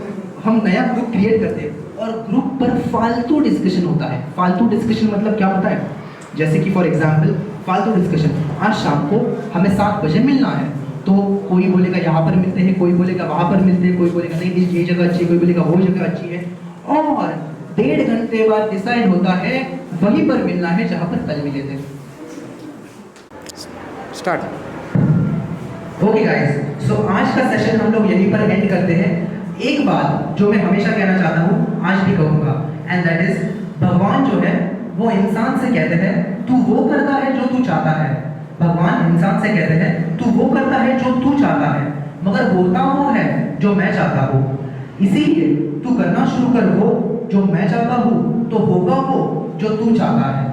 हम नया ग्रुप क्रिएट करते हैं, और ग्रुप पर फालतू डिस्कशन होता है। फालतू डिस्कशन मतलब क्या होता है? जैसे कि फॉर एग्जाम्पल फालतू डिस्कशन, आज शाम को हमें 7 बजे मिलना है, तो कोई बोलेगा यहाँ पर मिलते हैं, कोई बोलेगा वहाँ पर मिलते हैं, कोई बोलेगा नहीं ये जगह अच्छी है, कोई बोलेगा वो जगह अच्छी है, और 1.5 घंटे बाद डिसाइड होता है वहीं पर मिलना है जहाँ पर कल मिले थे। स्टार्ट। ओके गाइस, सो आज का सेशन हम लोग यहीं पर एंड करते हैं। एक बात जो मैं हमेशा कहना चाहता हूँ, आज भी कहूँगा, एंड दैट इज भगवान जो है वो इंसान से कहते हैं तू वो करता है जो तू चाहता है। भगवान इंसान से कहते हैं तू वो करता है जो तू चाहता है, मगर होता वो है जो मैं चाहता हूँ। इसीलिए तू करना शुरू कर वो जो मैं चाहता हूँ, तो होगा वो जो तू चाहता है।